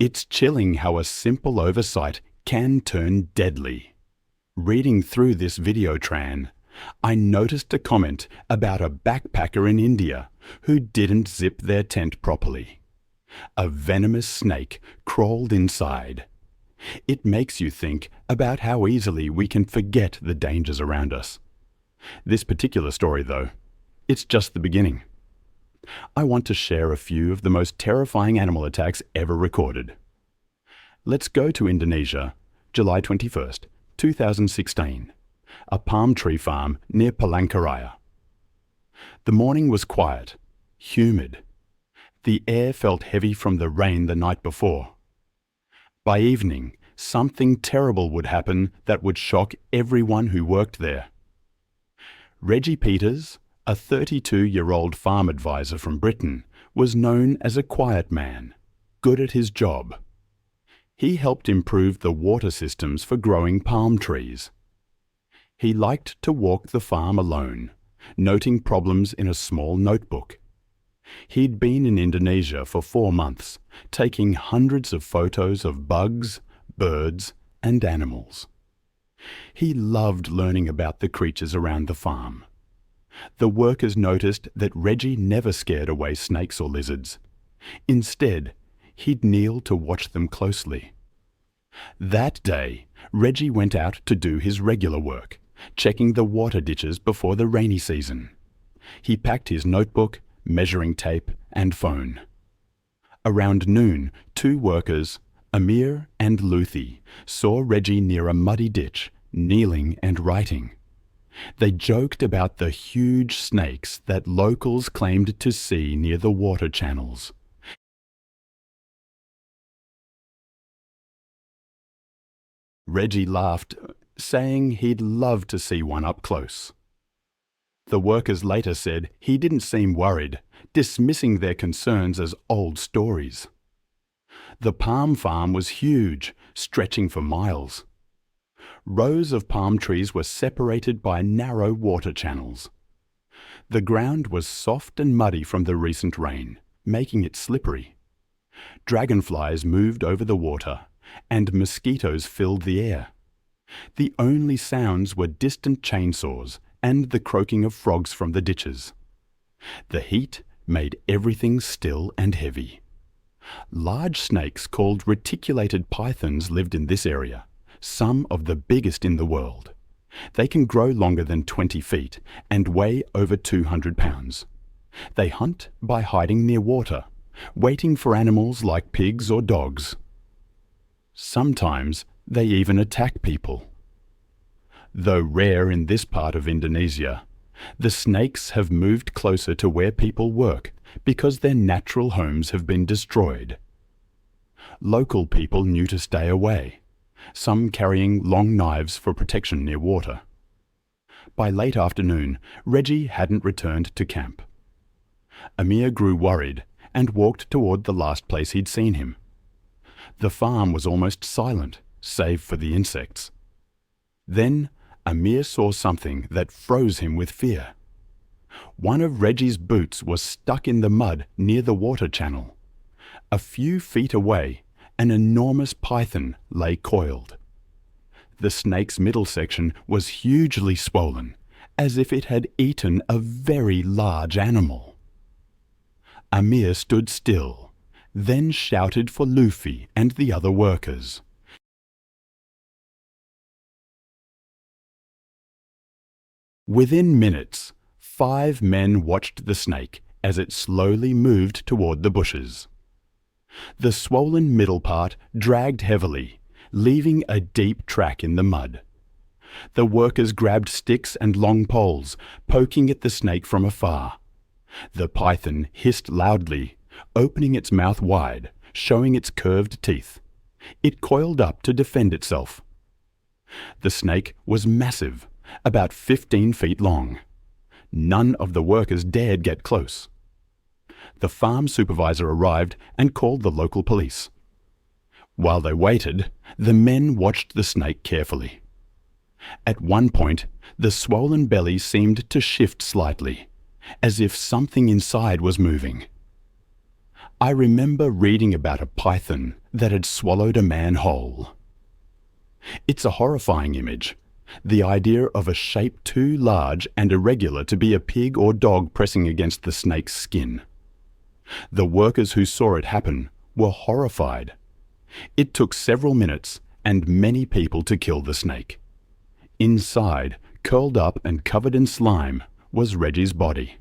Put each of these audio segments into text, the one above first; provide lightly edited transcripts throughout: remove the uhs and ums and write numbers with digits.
It's chilling how a simple oversight can turn deadly. Reading through this video tran, I noticed a comment about a backpacker in India who didn't zip their tent properly. A venomous snake crawled inside. It makes you think about how easily we can forget the dangers around us. This particular story, though, it's just the beginning. I want to share a few of the most terrifying animal attacks ever recorded. Let's go to Indonesia, July 21st, 2016, a palm tree farm near Palangkaraya. The morning was quiet, humid. The air felt heavy from the rain the night before. By evening, something terrible would happen that would shock everyone who worked there. Reggie Peters, a 32-year-old farm advisor from Britain, was known as a quiet man, good at his job. He helped improve the water systems for growing palm trees. He liked to walk the farm alone, noting problems in a small notebook. He'd been in Indonesia for 4 months, taking hundreds of photos of bugs, birds, and animals. He loved learning about the creatures around the farm. The workers noticed that Reggie never scared away snakes or lizards. Instead, he'd kneel to watch them closely. That day, Reggie went out to do his regular work, checking the water ditches before the rainy season. He packed his notebook, measuring tape, and phone. Around noon, 2 workers, Amir and Luthi, saw Reggie near a muddy ditch, kneeling and writing. They joked about the huge snakes that locals claimed to see near the water channels. Reggie laughed, saying he'd love to see one up close. The workers later said he didn't seem worried, dismissing their concerns as old stories. The palm farm was huge, stretching for miles. Rows of palm trees were separated by narrow water channels. The ground was soft and muddy from the recent rain, making it slippery. Dragonflies moved over the water, and mosquitoes filled the air. The only sounds were distant chainsaws and the croaking of frogs from the ditches. The heat made everything still and heavy. Large snakes called reticulated pythons lived in this area, some of the biggest in the world. They can grow longer than 20 feet and weigh over 200 pounds. They hunt by hiding near water, waiting for animals like pigs or dogs. Sometimes they even attack people. Though rare in this part of Indonesia, the snakes have moved closer to where people work because their natural homes have been destroyed. Local people knew to stay away, some carrying long knives for protection near water. By late afternoon, Reggie hadn't returned to camp. Amir grew worried and walked toward the last place he'd seen him. The farm was almost silent, save for the insects. Then Amir saw something that froze him with fear. One of Reggie's boots was stuck in the mud near the water channel. A few feet away, an enormous python lay coiled. The snake's middle section was hugely swollen, as if it had eaten a very large animal. Amir stood still, then shouted for Luffy and the other workers. Within minutes, 5 men watched the snake as it slowly moved toward the bushes. The swollen middle part dragged heavily, leaving a deep track in the mud. The workers grabbed sticks and long poles, poking at the snake from afar. The python hissed loudly, opening its mouth wide, showing its curved teeth. It coiled up to defend itself. The snake was massive, about 15 feet long. None of the workers dared get close. The farm supervisor arrived and called the local police. While they waited, the men watched the snake carefully. At one point, the swollen belly seemed to shift slightly, as if something inside was moving. I remember reading about a python that had swallowed a man whole. It's a horrifying image. The idea of a shape too large and irregular to be a pig or dog pressing against the snake's skin. The workers who saw it happen were horrified. It took several minutes and many people to kill the snake. Inside, curled up and covered in slime, was Reggie's body.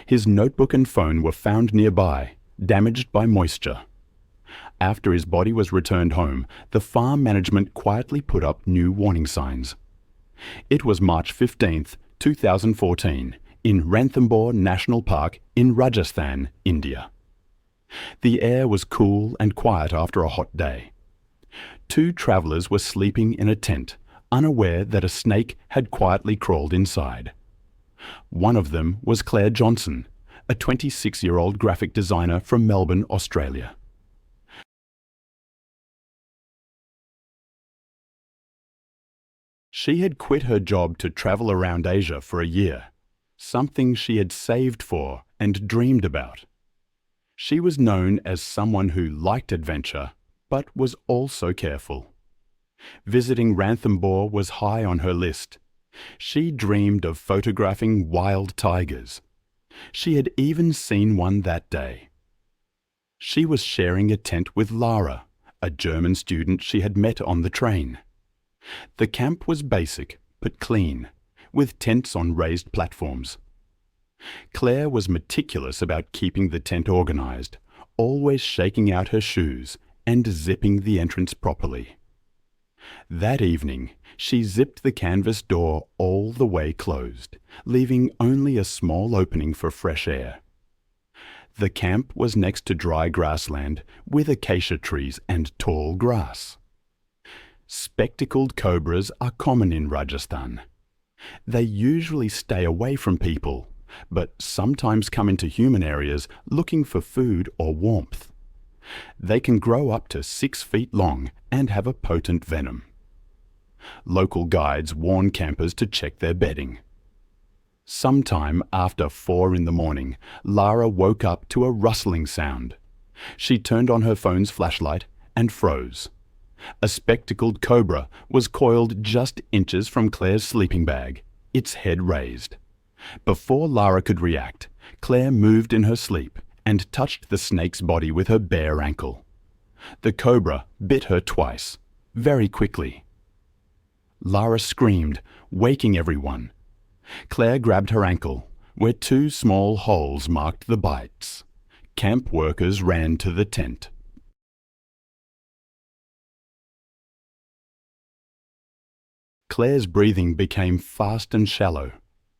His notebook and phone were found nearby, damaged by moisture. After his body was returned home, the farm management quietly put up new warning signs. It was March 15th, 2014, in Ranthambore National Park in Rajasthan, India. The air was cool and quiet after a hot day. 2 travellers were sleeping in a tent, unaware that a snake had quietly crawled inside. One of them was Clare Johnson, a 26-year-old graphic designer from Melbourne, Australia. She had quit her job to travel around Asia for a year, something she had saved for and dreamed about. She was known as someone who liked adventure, but was also careful. Visiting Ranthambore was high on her list. She dreamed of photographing wild tigers. She had even seen one that day. She was sharing a tent with Lara, a German student she had met on the train. The camp was basic but clean, with tents on raised platforms. Claire was meticulous about keeping the tent organized, always shaking out her shoes and zipping the entrance properly. That evening, she zipped the canvas door all the way closed, leaving only a small opening for fresh air. The camp was next to dry grassland with acacia trees and tall grass. Spectacled cobras are common in Rajasthan. They usually stay away from people, but sometimes come into human areas looking for food or warmth. They can grow up to 6 feet long and have a potent venom. Local guides warn campers to check their bedding. Sometime after 4 in the morning, Lara woke up to a rustling sound. She turned on her phone's flashlight and froze. A spectacled cobra was coiled just inches from Claire's sleeping bag, its head raised. Before Lara could react, Claire moved in her sleep and touched the snake's body with her bare ankle. The cobra bit her twice, very quickly. Lara screamed, waking everyone. Claire grabbed her ankle, where 2 small holes marked the bites. Camp workers ran to the tent. Claire's breathing became fast and shallow,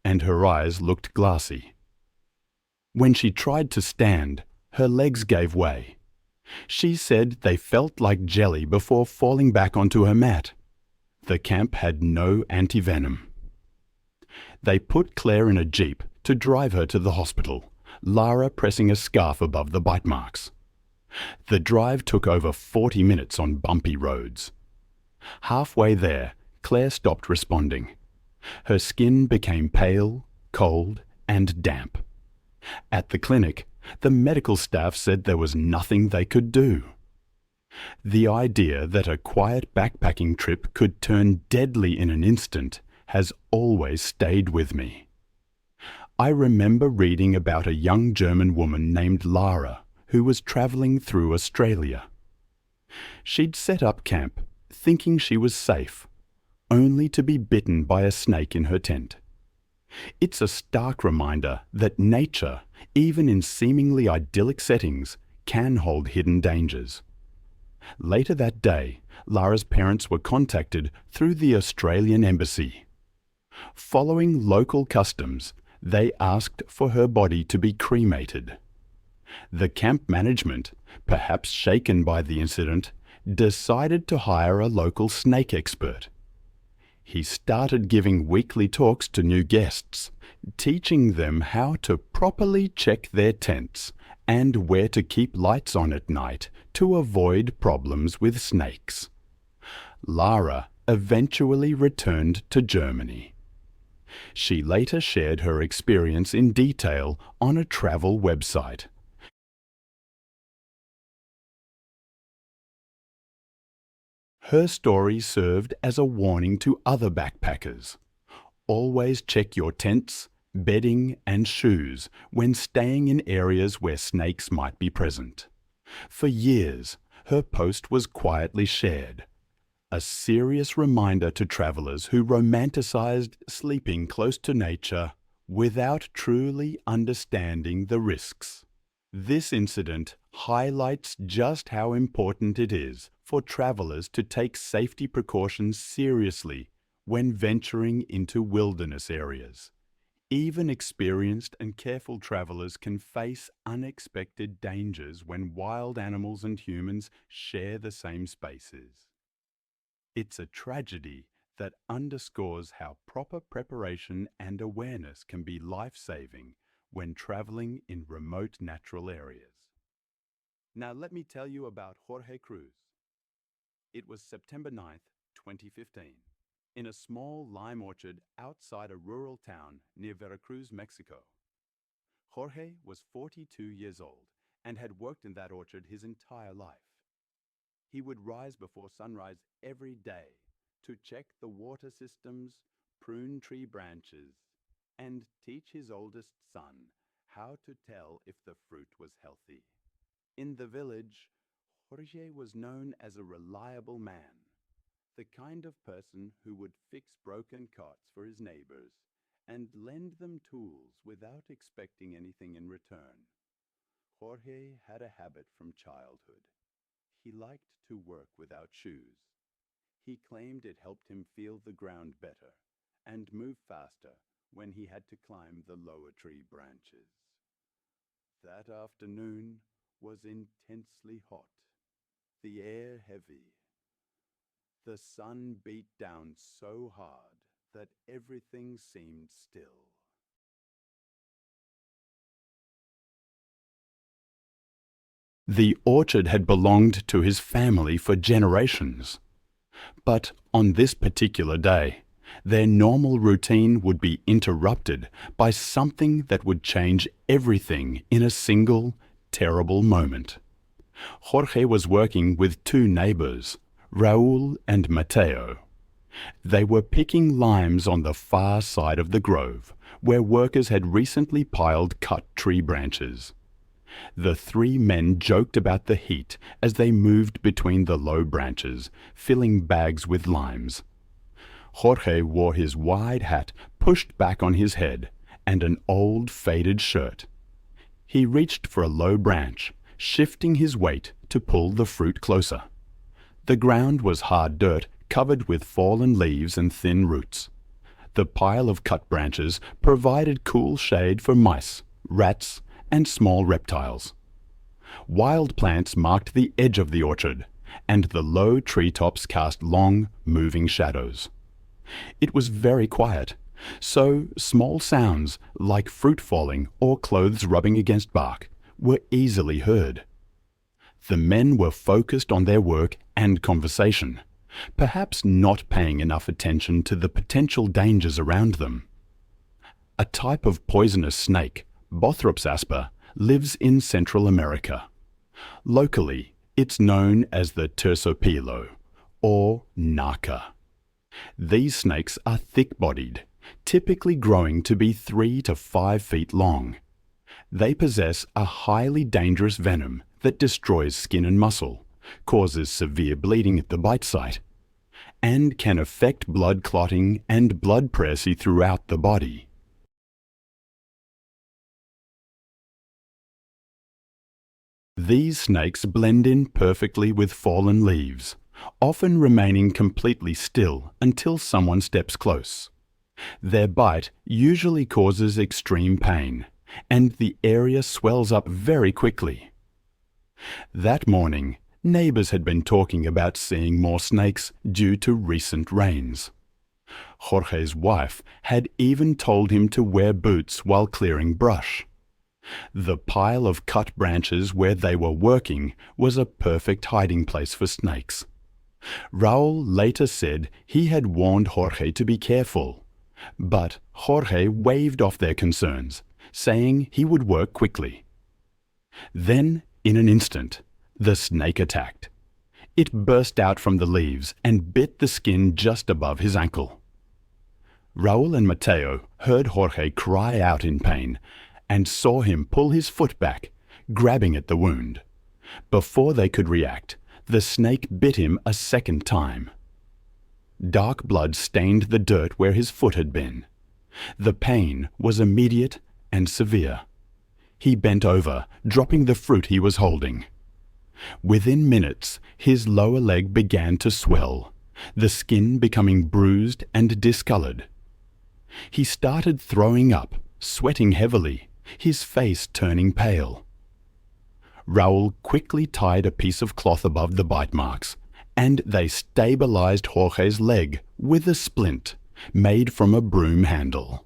and her eyes looked glassy. When she tried to stand, her legs gave way. She said they felt like jelly before falling back onto her mat. The camp had no anti-venom. They put Claire in a jeep to drive her to the hospital, Lara pressing a scarf above the bite marks. The drive took over 40 minutes on bumpy roads. Halfway there, Claire stopped responding. Her skin became pale, cold, and damp. At the clinic, the medical staff said there was nothing they could do. The idea that a quiet backpacking trip could turn deadly in an instant has always stayed with me. I remember reading about a young German woman named Lara who was travelling through Australia. She'd set up camp, thinking she was safe, only to be bitten by a snake in her tent. It's a stark reminder that nature, even in seemingly idyllic settings, can hold hidden dangers. Later that day, Lara's parents were contacted through the Australian Embassy. Following local customs, they asked for her body to be cremated. The camp management, perhaps shaken by the incident, decided to hire a local snake expert. He started giving weekly talks to new guests, teaching them how to properly check their tents and where to keep lights on at night to avoid problems with snakes. Lara eventually returned to Germany. She later shared her experience in detail on a travel website. Her story served as a warning to other backpackers. Always check your tents, bedding and shoes when staying in areas where snakes might be present. For years, her post was quietly shared, a serious reminder to travelers who romanticized sleeping close to nature without truly understanding the risks. This incident highlights just how important it is for travelers to take safety precautions seriously when venturing into wilderness areas. Even experienced and careful travelers can face unexpected dangers when wild animals and humans share the same spaces. It's a tragedy that underscores how proper preparation and awareness can be life-saving when traveling in remote natural areas. Now let me tell you about Jorge Cruz. It was September 9th, 2015, in a small lime orchard outside a rural town near Veracruz, Mexico. Jorge was 42 years old and had worked in that orchard his entire life. He would rise before sunrise every day to check the water systems, prune tree branches, and teach his oldest son how to tell if the fruit was healthy. In the village, Jorge was known as a reliable man, the kind of person who would fix broken carts for his neighbors and lend them tools without expecting anything in return. Jorge had a habit from childhood. He liked to work without shoes. He claimed it helped him feel the ground better and move faster when he had to climb the lower tree branches. That afternoon was intensely hot, the air heavy. The sun beat down so hard that everything seemed still. The orchard had belonged to his family for generations. But on this particular day, their normal routine would be interrupted by something that would change everything in a single, terrible moment. Jorge was working with two neighbors, Raul and Mateo. They were picking limes on the far side of the grove, where workers had recently piled cut tree branches. The three men joked about the heat as they moved between the low branches, filling bags with limes. Jorge wore his wide hat pushed back on his head and an old faded shirt. He reached for a low branch, shifting his weight to pull the fruit closer. The ground was hard dirt covered with fallen leaves and thin roots. The pile of cut branches provided cool shade for mice, rats, and small reptiles. Wild plants marked the edge of the orchard, and the low treetops cast long, moving shadows. It was very quiet, so small sounds like fruit falling or clothes rubbing against bark were easily heard. The men were focused on their work and conversation, perhaps not paying enough attention to the potential dangers around them. A type of poisonous snake, Bothrops asper, lives in Central America. Locally, it's known as the tersopilo, or naka. These snakes are thick-bodied, typically growing to be 3 to 5 feet long. They possess a highly dangerous venom that destroys skin and muscle, causes severe bleeding at the bite site, and can affect blood clotting and blood pressure throughout the body. These snakes blend in perfectly with fallen leaves, often remaining completely still until someone steps close. Their bite usually causes extreme pain, and the area swells up very quickly. That morning, neighbors had been talking about seeing more snakes due to recent rains. Jorge's wife had even told him to wear boots while clearing brush. The pile of cut branches where they were working was a perfect hiding place for snakes. Raul later said he had warned Jorge to be careful, but Jorge waved off their concerns, saying he would work quickly. Then, in an instant, the snake attacked. It burst out from the leaves and bit the skin just above his ankle. Raul and Mateo heard Jorge cry out in pain and saw him pull his foot back, grabbing at the wound. Before they could react, the snake bit him a second time. Dark blood stained the dirt where his foot had been. The pain was immediate and severe. He bent over, dropping the fruit he was holding. Within minutes, his lower leg began to swell, the skin becoming bruised and discolored. He started throwing up, sweating heavily, his face turning pale. Raul quickly tied a piece of cloth above the bite marks, and they stabilized Jorge's leg with a splint made from a broom handle.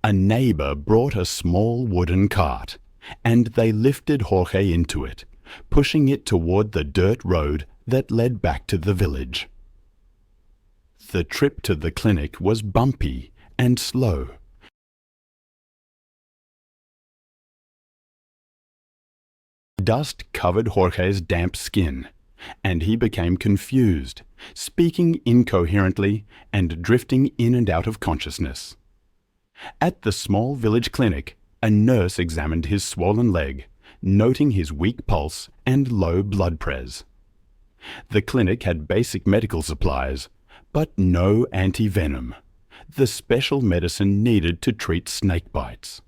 A neighbor brought a small wooden cart, and they lifted Jorge into it, pushing it toward the dirt road that led back to the village. The trip to the clinic was bumpy and slow. Dust covered Jorge's damp skin, and he became confused, speaking incoherently and drifting in and out of consciousness. At the small village clinic, a nurse examined his swollen leg, noting his weak pulse and low blood pressure. The clinic had basic medical supplies, but no anti-venom, the special medicine needed to treat snake bites.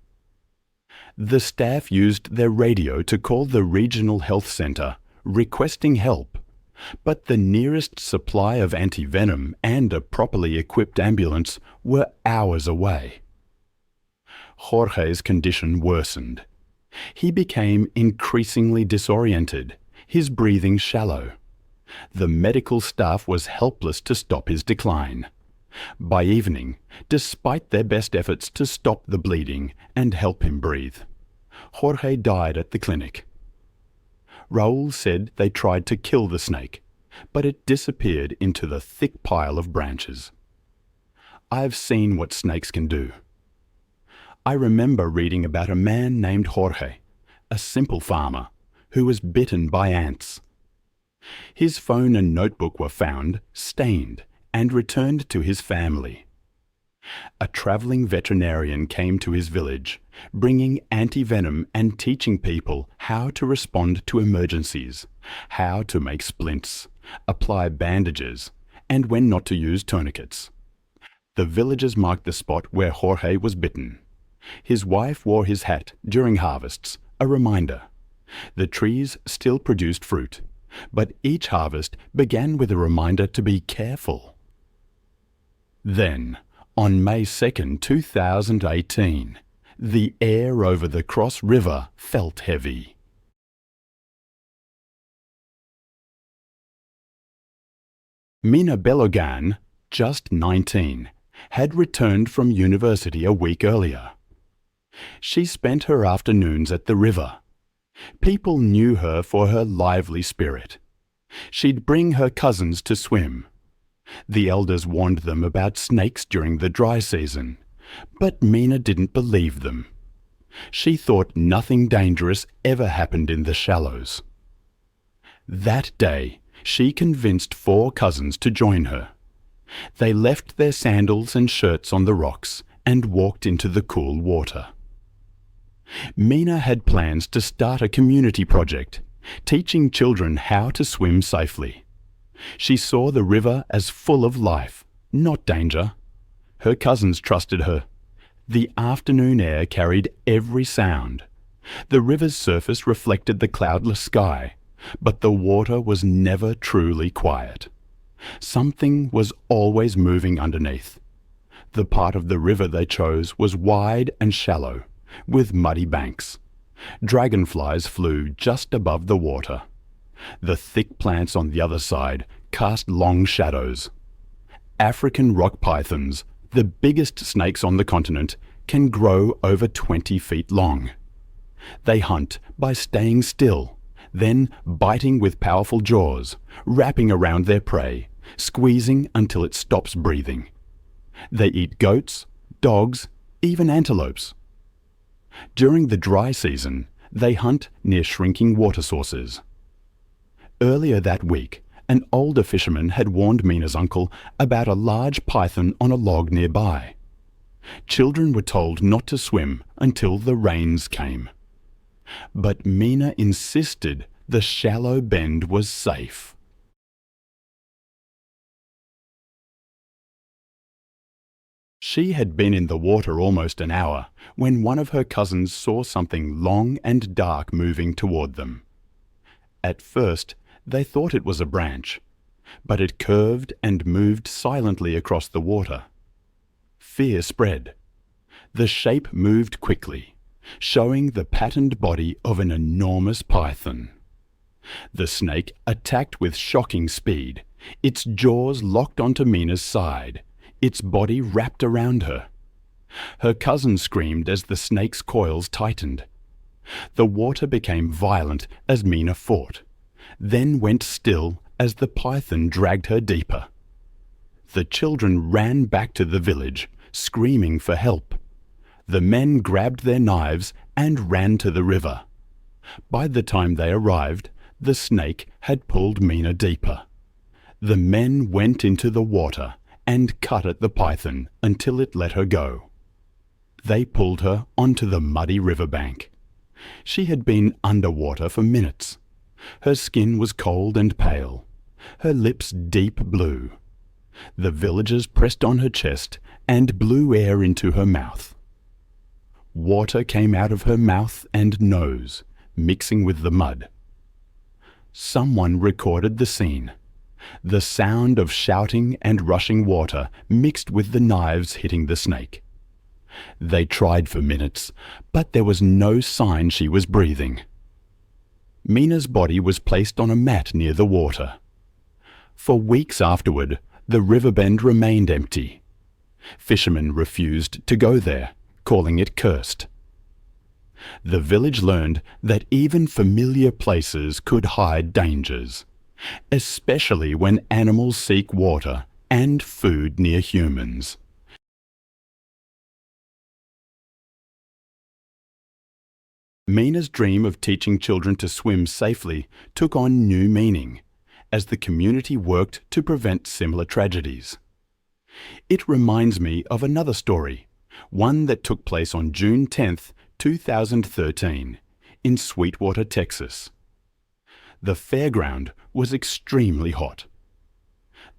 The staff used their radio to call the regional health center, requesting help, but the nearest supply of anti-venom and a properly equipped ambulance were hours away. Jorge's condition worsened. He became increasingly disoriented, his breathing shallow. The medical staff was helpless to stop his decline. By evening, despite their best efforts to stop the bleeding and help him breathe, Jorge died at the clinic. Raul said they tried to kill the snake, but it disappeared into the thick pile of branches. I've seen what snakes can do. I remember reading about a man named Jorge, a simple farmer, who was bitten by ants. His phone and notebook were found, stained, and returned to his family. A traveling veterinarian came to his village, bringing anti-venom and teaching people how to respond to emergencies, how to make splints, apply bandages, and when not to use tourniquets. The villagers marked the spot where Jorge was bitten. His wife wore his hat during harvests, a reminder. The trees still produced fruit, but each harvest began with a reminder to be careful. Then, on May 2, 2018, the air over the Cross River felt heavy. Mina Belogan, just 19, had returned from university a week earlier. She spent her afternoons at the river. People knew her for her lively spirit. She'd bring her cousins to swim. The elders warned them about snakes during the dry season, but Mina didn't believe them. She thought nothing dangerous ever happened in the shallows. That day, she convinced 4 cousins to join her. They left their sandals and shirts on the rocks and walked into the cool water. Mina had plans to start a community project, teaching children how to swim safely. She saw the river as full of life, not danger. Her cousins trusted her. The afternoon air carried every sound. The river's surface reflected the cloudless sky, but the water was never truly quiet. Something was always moving underneath. The part of the river they chose was wide and shallow, with muddy banks. Dragonflies flew just above the water. The thick plants on the other side cast long shadows. African rock pythons, the biggest snakes on the continent, can grow over 20 feet long. They hunt by staying still, then biting with powerful jaws, wrapping around their prey, squeezing until it stops breathing. They eat goats, dogs, even antelopes. During the dry season, they hunt near shrinking water sources. Earlier that week, an older fisherman had warned Mina's uncle about a large python on a log nearby. Children were told not to swim until the rains came. But Mina insisted the shallow bend was safe. She had been in the water almost an hour when one of her cousins saw something long and dark moving toward them. At first, they thought it was a branch, but it curved and moved silently across the water. Fear spread. The shape moved quickly, showing the patterned body of an enormous python. The snake attacked with shocking speed, its jaws locked onto Mina's side, its body wrapped around her. Her cousin screamed as the snake's coils tightened. The water became violent as Mina fought, then went still as the python dragged her deeper. The children ran back to the village, screaming for help. The men grabbed their knives and ran to the river. By the time they arrived, the snake had pulled Mina deeper. The men went into the water and cut at the python until it let her go. They pulled her onto the muddy riverbank. She had been underwater for minutes. Her skin was cold and pale, her lips deep blue. The villagers pressed on her chest and blew air into her mouth. Water came out of her mouth and nose, mixing with the mud. Someone recorded the scene. The sound of shouting and rushing water mixed with the knives hitting the snake. They tried for minutes, but there was no sign she was breathing. Mina's body was placed on a mat near the water. For weeks afterward, the riverbend remained empty. Fishermen refused to go there, calling it cursed. The village learned that even familiar places could hide dangers, especially when animals seek water and food near humans. Mina's dream of teaching children to swim safely took on new meaning as the community worked to prevent similar tragedies. It reminds me of another story, one that took place on June 10, 2013, in Sweetwater, Texas. The fairground was extremely hot.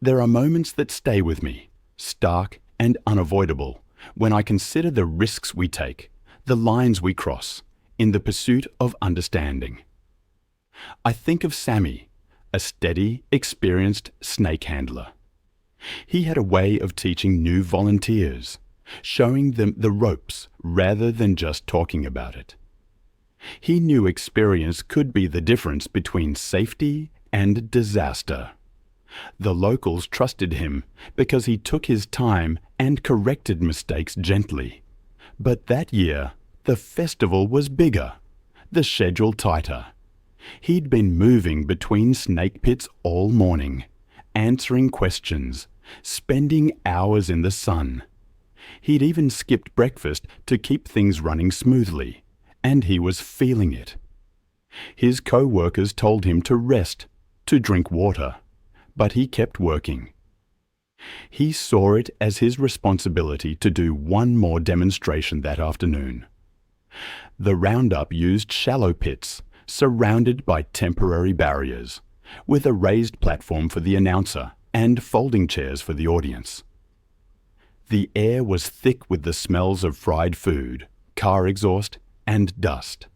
There are moments that stay with me, stark and unavoidable, when I consider the risks we take, the lines we cross, in the pursuit of understanding. I think of Sammy, a steady, experienced snake handler. He had a way of teaching new volunteers, showing them the ropes rather than just talking about it. He knew experience could be the difference between safety and disaster. The locals trusted him because he took his time and corrected mistakes gently. But that year, the festival was bigger, the schedule tighter. He'd been moving between snake pits all morning, answering questions, spending hours in the sun. He'd even skipped breakfast to keep things running smoothly, and he was feeling it. His co-workers told him to rest, to drink water, but he kept working. He saw it as his responsibility to do one more demonstration that afternoon. The roundup used shallow pits, surrounded by temporary barriers, with a raised platform for the announcer and folding chairs for the audience. The air was thick with the smells of fried food, car exhaust, and dust.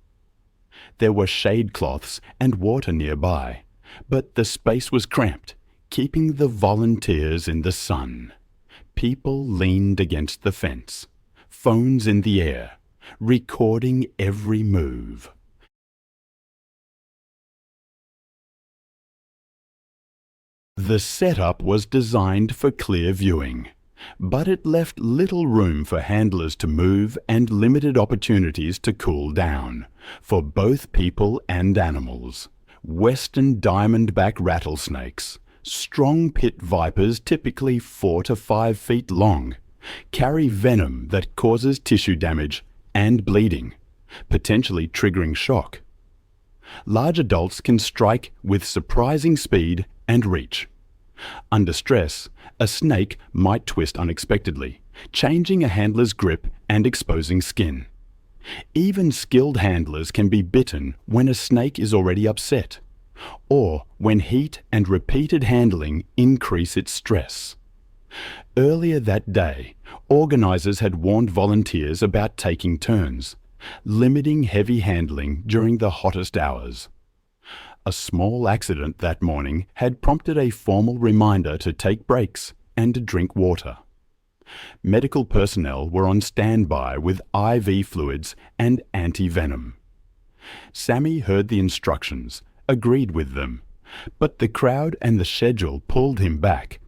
There were shade cloths and water nearby, but the space was cramped, keeping the volunteers in the sun. People leaned against the fence, phones in the air, recording every move. The setup was designed for clear viewing, but it left little room for handlers to move and limited opportunities to cool down, for both people and animals. Western diamondback rattlesnakes, strong pit vipers typically 4 to 5 feet long, carry venom that causes tissue damage and bleeding, potentially triggering shock. Large adults can strike with surprising speed and reach. Under stress, a snake might twist unexpectedly, changing a handler's grip and exposing skin. Even skilled handlers can be bitten when a snake is already upset, or when heat and repeated handling increase its stress. Earlier that day, organizers had warned volunteers about taking turns, limiting heavy handling during the hottest hours. A small accident that morning had prompted a formal reminder to take breaks and to drink water. Medical personnel were on standby with IV fluids and anti-venom. Sammy heard the instructions, agreed with them, but the crowd and the schedule pulled him back.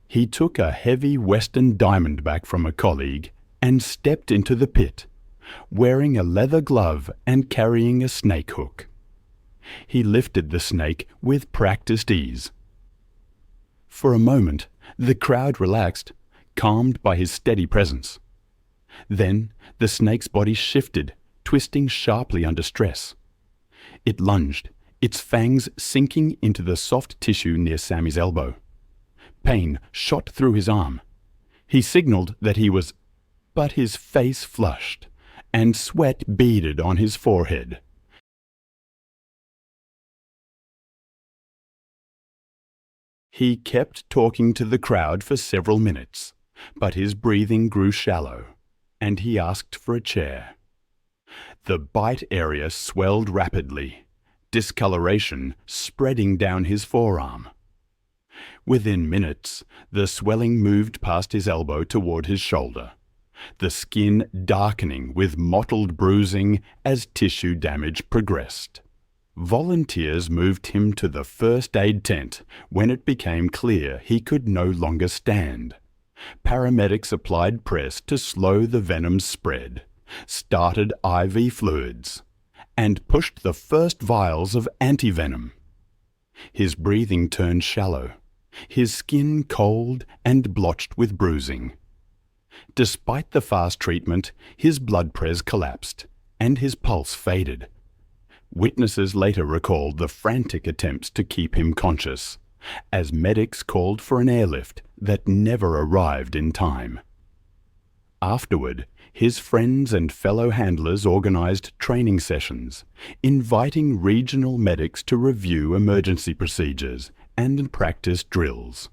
He took a heavy Western diamondback from a colleague and stepped into the pit, wearing a leather glove and carrying a snake hook. He lifted the snake with practiced ease. For a moment, the crowd relaxed, calmed by his steady presence. Then the snake's body shifted, twisting sharply under stress. It lunged, its fangs sinking into the soft tissue near Sammy's elbow. Pain shot through his arm. He signaled that he was, but his face flushed, and sweat beaded on his forehead. He kept talking to the crowd for several minutes, but his breathing grew shallow, and he asked for a chair. The bite area swelled rapidly, discoloration spreading down his forearm. Within minutes, the swelling moved past his elbow toward his shoulder, the skin darkening with mottled bruising as tissue damage progressed. Volunteers moved him to the first aid tent when it became clear he could no longer stand. Paramedics applied press to slow the venom's spread, started IV fluids, and pushed the first vials of antivenom. His breathing turned shallow, his skin cold and blotched with bruising. Despite the fast treatment, his blood pressure collapsed, and his pulse faded. Witnesses later recalled the frantic attempts to keep him conscious, as medics called for an airlift that never arrived in time. Afterward, his friends and fellow handlers organized training sessions, inviting regional medics to review emergency procedures and practice drills.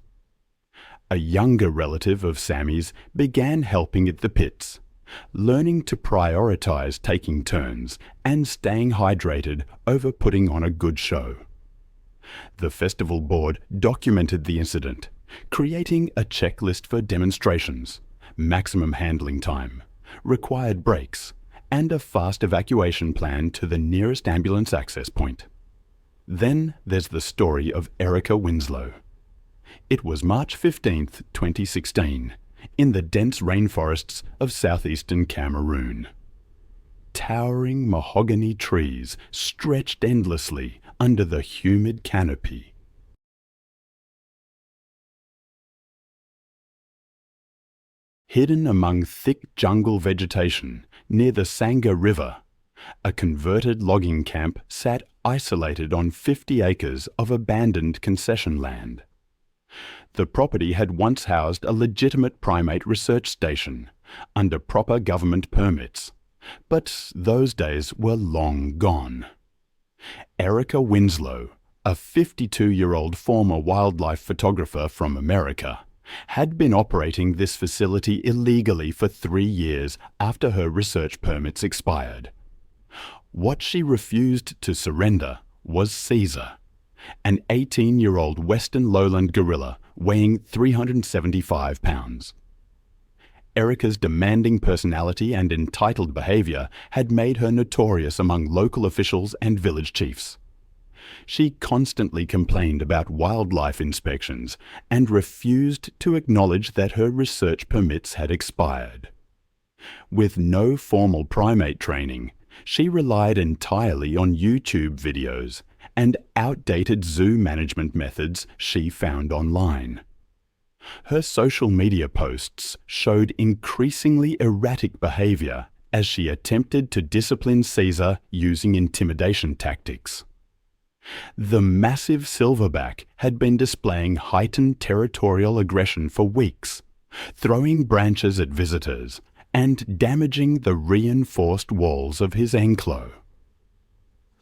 A younger relative of Sammy's began helping at the pits, learning to prioritize taking turns and staying hydrated over putting on a good show. The festival board documented the incident, creating a checklist for demonstrations, maximum handling time, required breaks, and a fast evacuation plan to the nearest ambulance access point. Then there's the story of Erica Winslow. It was March 15, 2016, in the dense rainforests of southeastern Cameroon. Towering mahogany trees stretched endlessly under the humid canopy. Hidden among thick jungle vegetation near the Sangha River, a converted logging camp sat isolated on 50 acres of abandoned concession land. The property had once housed a legitimate primate research station under proper government permits, but those days were long gone. Erica Winslow, a 52-year-old former wildlife photographer from America, had been operating this facility illegally for 3 years after her research permits expired. What she refused to surrender was Caesar, an 18-year-old western lowland gorilla weighing 375 pounds. Erica's demanding personality and entitled behavior had made her notorious among local officials and village chiefs. She constantly complained about wildlife inspections and refused to acknowledge that her research permits had expired. With no formal primate training, she relied entirely on YouTube videos and outdated zoo management methods she found online. Her social media posts showed increasingly erratic behavior as she attempted to discipline Caesar using intimidation tactics. The massive silverback had been displaying heightened territorial aggression for weeks, throwing branches at visitors and damaging the reinforced walls of his enclosure.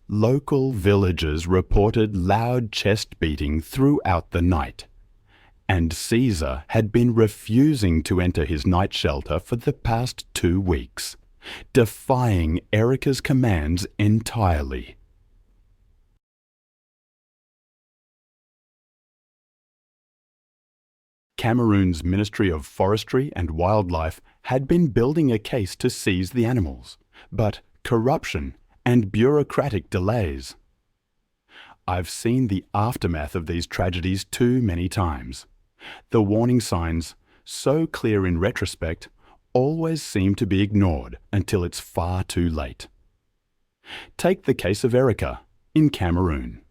Local villagers reported loud chest beating throughout the night, and Caesar had been refusing to enter his night shelter for the past 2 weeks, defying Erica's commands entirely. Cameroon's Ministry of Forestry and Wildlife had been building a case to seize the animals, but corruption and bureaucratic delays. I've seen the aftermath of these tragedies too many times. The warning signs, so clear in retrospect, always seem to be ignored until it's far too late. Take the case of Erica in Cameroon.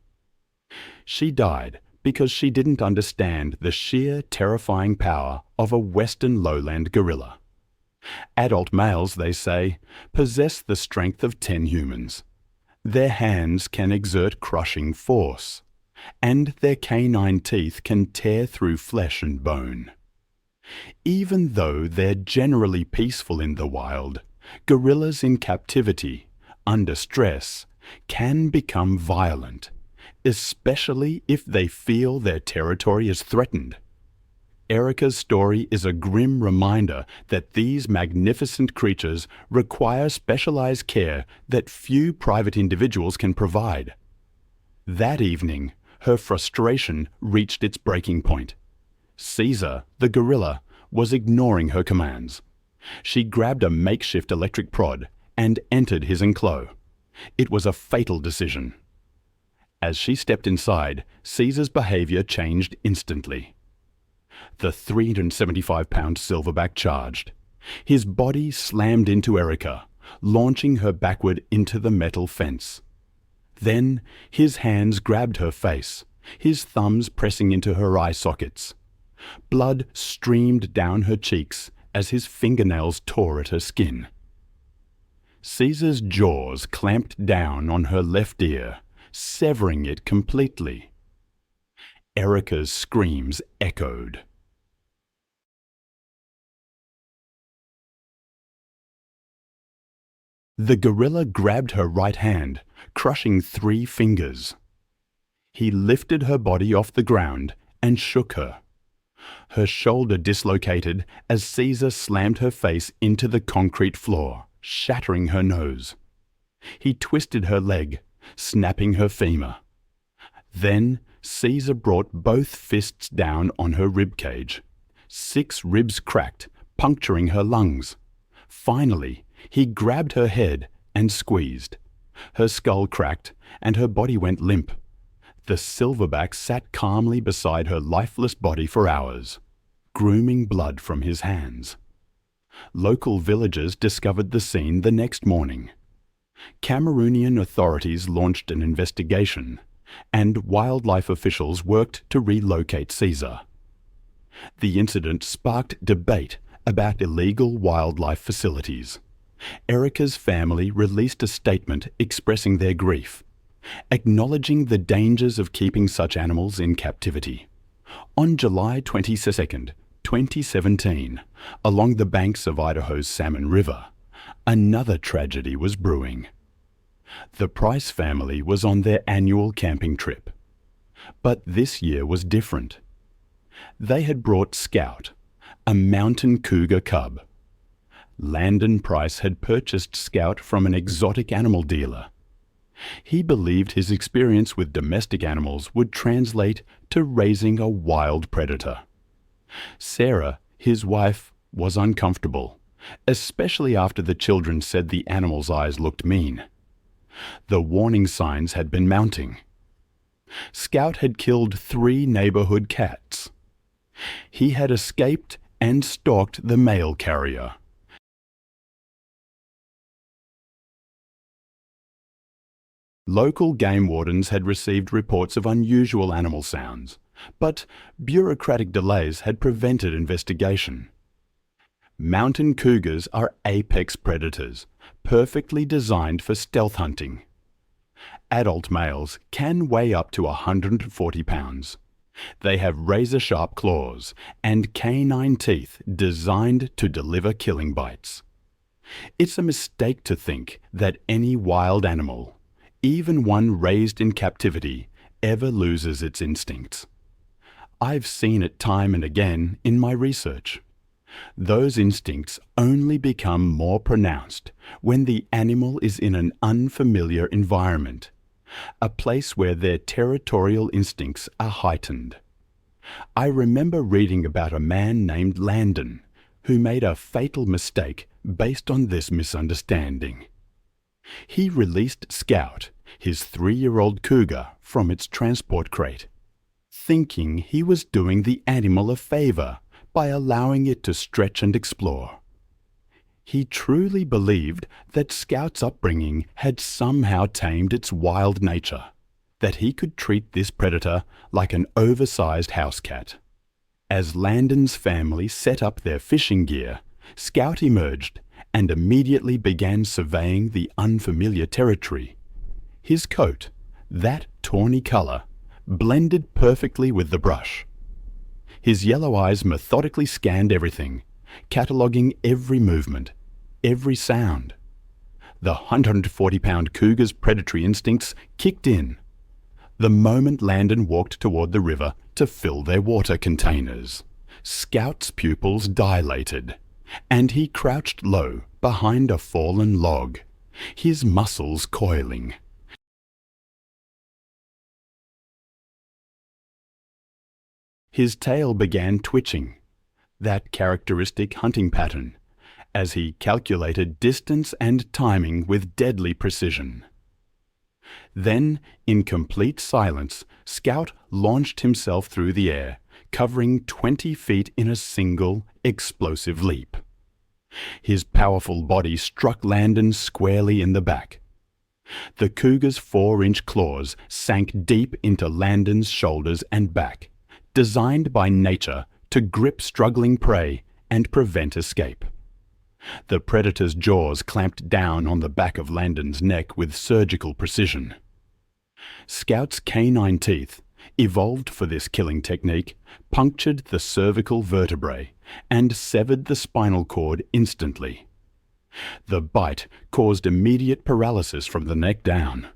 She died because she didn't understand the sheer terrifying power of a Western lowland gorilla. Adult males, they say, possess the strength of 10 humans. Their hands can exert crushing force, and their canine teeth can tear through flesh and bone. Even though they're generally peaceful in the wild, gorillas in captivity, under stress, can become violent, especially if they feel their territory is threatened. Erica's story is a grim reminder that these magnificent creatures require specialized care that few private individuals can provide. That evening, her frustration reached its breaking point. Caesar, the gorilla, was ignoring her commands. She grabbed a makeshift electric prod and entered his enclosure. It was a fatal decision. As she stepped inside, Caesar's behavior changed instantly. The 375-pound silverback charged. His body slammed into Erica, launching her backward into the metal fence. Then his hands grabbed her face, his thumbs pressing into her eye sockets. Blood streamed down her cheeks as his fingernails tore at her skin. Caesar's jaws clamped down on her left ear, severing it completely. Erica's screams echoed. The gorilla grabbed her right hand, crushing 3 fingers. He lifted her body off the ground and shook her. Her shoulder dislocated as Caesar slammed her face into the concrete floor, shattering her nose. He twisted her leg, snapping her femur. Then Caesar brought both fists down on her rib cage. 6 ribs cracked, puncturing her lungs. Finally, he grabbed her head and squeezed. Her skull cracked and her body went limp. The silverback sat calmly beside her lifeless body for hours, grooming blood from his hands. Local villagers discovered the scene the next morning. Cameroonian authorities launched an investigation, and wildlife officials worked to relocate Caesar. The incident sparked debate about illegal wildlife facilities. Erica's family released a statement expressing their grief, acknowledging the dangers of keeping such animals in captivity. On July 22, 2017, along the banks of Idaho's Salmon River, another tragedy was brewing. The Price family was on their annual camping trip. But this year was different. They had brought Scout, a mountain cougar cub. Landon Price had purchased Scout from an exotic animal dealer. He believed his experience with domestic animals would translate to raising a wild predator. Sarah, his wife, was uncomfortable, especially after the children said the animal's eyes looked mean. The warning signs had been mounting. Scout had killed 3 neighborhood cats. He had escaped and stalked the mail carrier. Local game wardens had received reports of unusual animal sounds, but bureaucratic delays had prevented investigation. Mountain cougars are apex predators, perfectly designed for stealth hunting. Adult males can weigh up to 140 pounds. They have razor-sharp claws and canine teeth designed to deliver killing bites. It's a mistake to think that any wild animal, even one raised in captivity, ever loses its instincts. I've seen it time and again in my research. Those instincts only become more pronounced when the animal is in an unfamiliar environment, a place where their territorial instincts are heightened. I remember reading about a man named Landon who made a fatal mistake based on this misunderstanding. He released Scout, his 3-year-old cougar, from its transport crate, thinking he was doing the animal a favor by allowing it to stretch and explore. He truly believed that Scout's upbringing had somehow tamed its wild nature, that he could treat this predator like an oversized house cat. As Landon's family set up their fishing gear, Scout emerged and immediately began surveying the unfamiliar territory. His coat, that tawny color, blended perfectly with the brush. His yellow eyes methodically scanned everything, cataloging every movement, every sound. The 140-pound cougar's predatory instincts kicked in the moment Landon walked toward the river to fill their water containers. Scout's pupils dilated, and he crouched low behind a fallen log, his muscles coiling. His tail began twitching, that characteristic hunting pattern, as he calculated distance and timing with deadly precision. Then, in complete silence, Scout launched himself through the air, covering 20 feet in a single, explosive leap. His powerful body struck Landon squarely in the back. The cougar's 4-inch claws sank deep into Landon's shoulders and back, designed by nature to grip struggling prey and prevent escape. The predator's jaws clamped down on the back of Landon's neck with surgical precision. Scout's canine teeth, evolved for this killing technique, punctured the cervical vertebrae and severed the spinal cord instantly. The bite caused immediate paralysis from the neck down.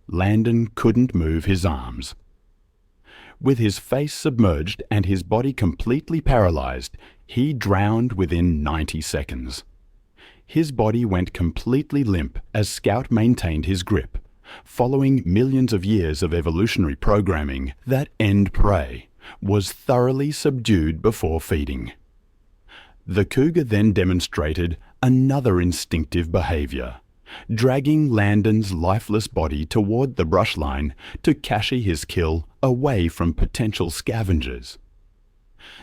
Landon couldn't move his arms. With his face submerged and his body completely paralyzed, he drowned within 90 seconds. His body went completely limp as Scout maintained his grip, following millions of years of evolutionary programming that end prey was thoroughly subdued before feeding. The cougar then demonstrated another instinctive behavior, dragging Landon's lifeless body toward the brush line to cache his kill away from potential scavengers.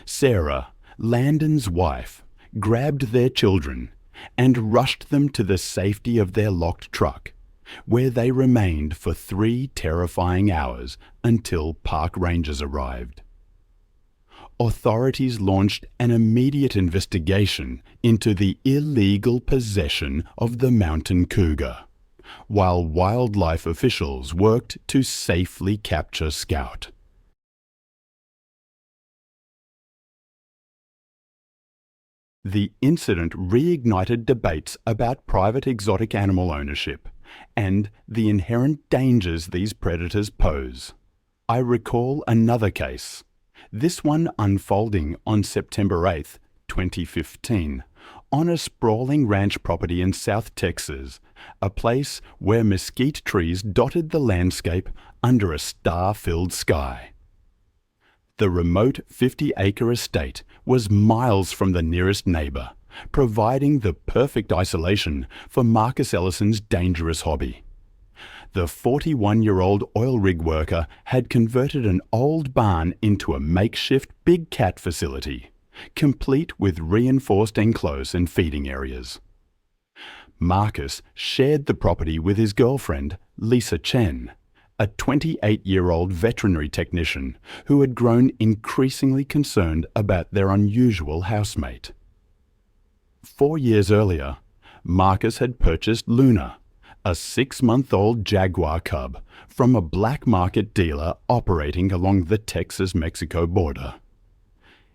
Sarah, Landon's wife, grabbed their children and rushed them to the safety of their locked truck, where they remained for 3 terrifying hours until park rangers arrived. Authorities launched an immediate investigation into the illegal possession of the mountain cougar, while wildlife officials worked to safely capture Scout. The incident reignited debates about private exotic animal ownership and the inherent dangers these predators pose. I recall another case, this one unfolding on September 8, 2015, on a sprawling ranch property in South Texas, a place where mesquite trees dotted the landscape under a star-filled sky. The remote 50-acre estate was miles from the nearest neighbor, providing the perfect isolation for Marcus Ellison's dangerous hobby. The 41-year-old oil rig worker had converted an old barn into a makeshift big cat facility, complete with reinforced enclose and feeding areas. Marcus shared the property with his girlfriend, Lisa Chen, a 28-year-old veterinary technician who had grown increasingly concerned about their unusual housemate. 4 years earlier, Marcus had purchased Luna, a 6-month-old jaguar cub, from a black market dealer operating along the Texas-Mexico border.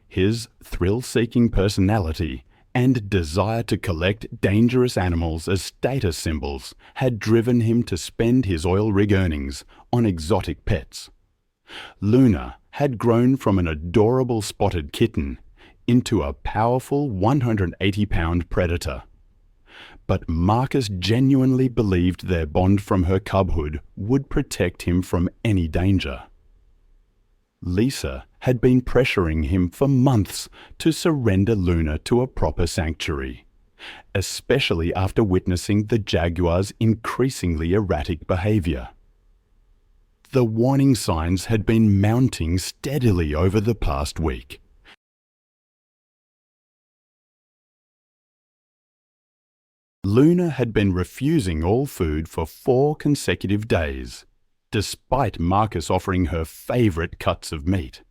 His thrill-seeking personality and desire to collect dangerous animals as status symbols had driven him to spend his oil rig earnings on exotic pets. Luna had grown from an adorable spotted kitten into a powerful 180-pound predator. But Marcus genuinely believed their bond from her cubhood would protect him from any danger. Lisa had been pressuring him for months to surrender Luna to a proper sanctuary, especially after witnessing the jaguar's increasingly erratic behavior. The warning signs had been mounting steadily over the past week. Luna had been refusing all food for 4 consecutive days, despite Marcus offering her favorite cuts of meat.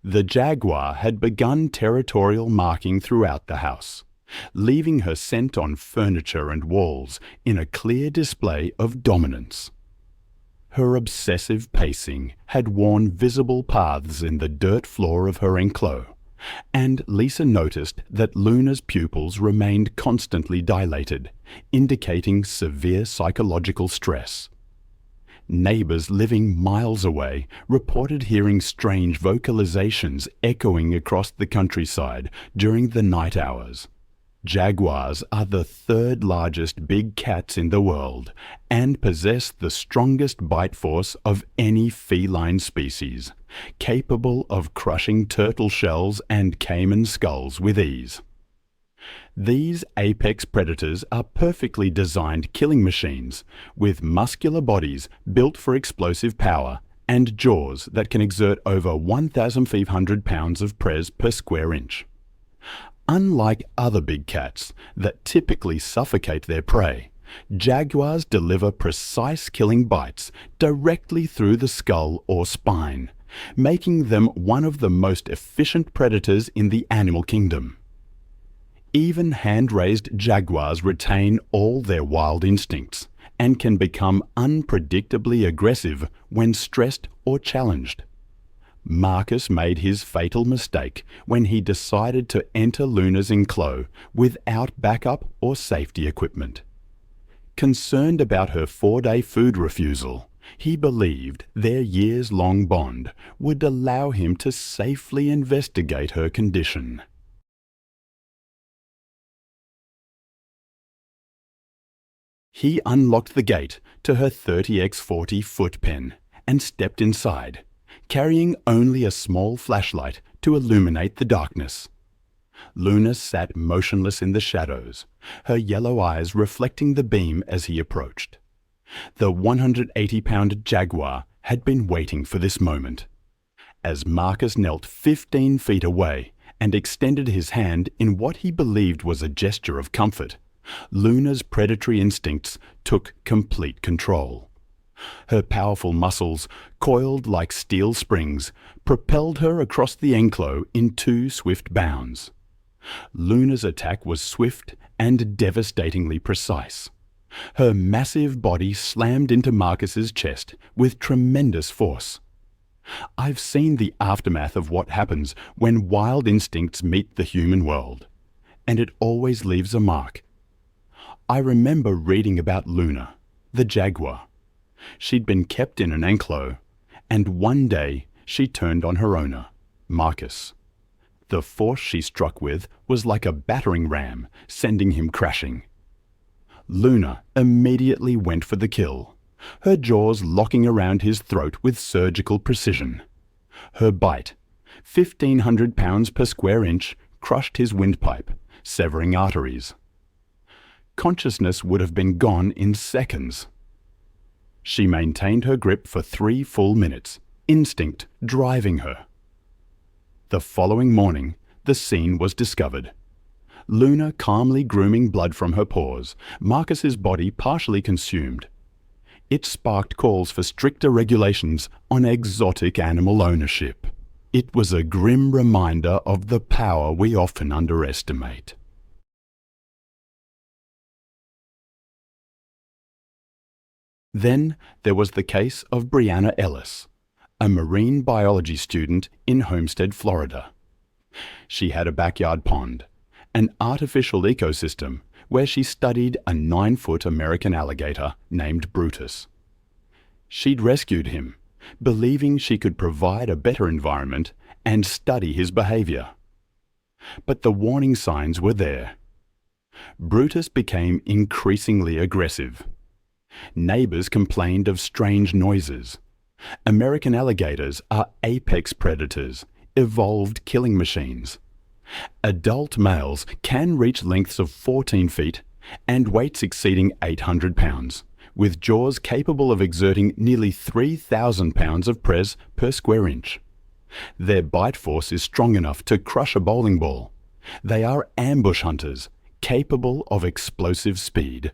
The jaguar had begun territorial marking throughout the house, leaving her scent on furniture and walls in a clear display of dominance. Her obsessive pacing had worn visible paths in the dirt floor of her enclosure, and Lisa noticed that Luna's pupils remained constantly dilated, indicating severe psychological stress. Neighbors living miles away reported hearing strange vocalizations echoing across the countryside during the night hours. Jaguars are the 3rd largest big cats in the world and possess the strongest bite force of any feline species, capable of crushing turtle shells and caiman skulls with ease. These apex predators are perfectly designed killing machines with muscular bodies built for explosive power and jaws that can exert over 1,500 pounds of pres per square inch. Unlike other big cats that typically suffocate their prey, jaguars deliver precise killing bites directly through the skull or spine, making them one of the most efficient predators in the animal kingdom. Even hand-raised jaguars retain all their wild instincts and can become unpredictably aggressive when stressed or challenged. Marcus made his fatal mistake when he decided to enter Luna's enclosure without backup or safety equipment. Concerned about her 4-day food refusal, he believed their years-long bond would allow him to safely investigate her condition. He unlocked the gate to her 30x40 foot pen and stepped inside, carrying only a small flashlight to illuminate the darkness. Luna sat motionless in the shadows, her yellow eyes reflecting the beam as he approached. The 180-pound jaguar had been waiting for this moment. As Marcus knelt 15 feet away and extended his hand in what he believed was a gesture of comfort, Luna's predatory instincts took complete control. Her powerful muscles, coiled like steel springs, propelled her across the enclosure in 2 swift bounds. Luna's attack was swift and devastatingly precise. Her massive body slammed into Marcus's chest with tremendous force. I've seen the aftermath of what happens when wild instincts meet the human world, and it always leaves a mark. I remember reading about Luna, the jaguar. She'd been kept in an enclosure, and one day she turned on her owner, Marcus. The force she struck with was like a battering ram, sending him crashing. Luna immediately went for the kill, her jaws locking around his throat with surgical precision. Her bite, 1,500 pounds per square inch, crushed his windpipe, severing arteries. Consciousness would have been gone in seconds. She maintained her grip for 3 full minutes, instinct driving her. The following morning, the scene was discovered. Luna calmly grooming blood from her paws, Marcus's body partially consumed. It sparked calls for stricter regulations on exotic animal ownership. It was a grim reminder of the power we often underestimate. Then there was the case of Brianna Ellis, a marine biology student in Homestead, Florida. She had a backyard pond, an artificial ecosystem where she studied a 9-foot American alligator named Brutus. She'd rescued him, believing she could provide a better environment and study his behavior. But the warning signs were there. Brutus became increasingly aggressive. Neighbors complained of strange noises. American alligators are apex predators, evolved killing machines. Adult males can reach lengths of 14 feet and weights exceeding 800 pounds, with jaws capable of exerting nearly 3,000 pounds of press per square inch. Their bite force is strong enough to crush a bowling ball. They are ambush hunters, capable of explosive speed.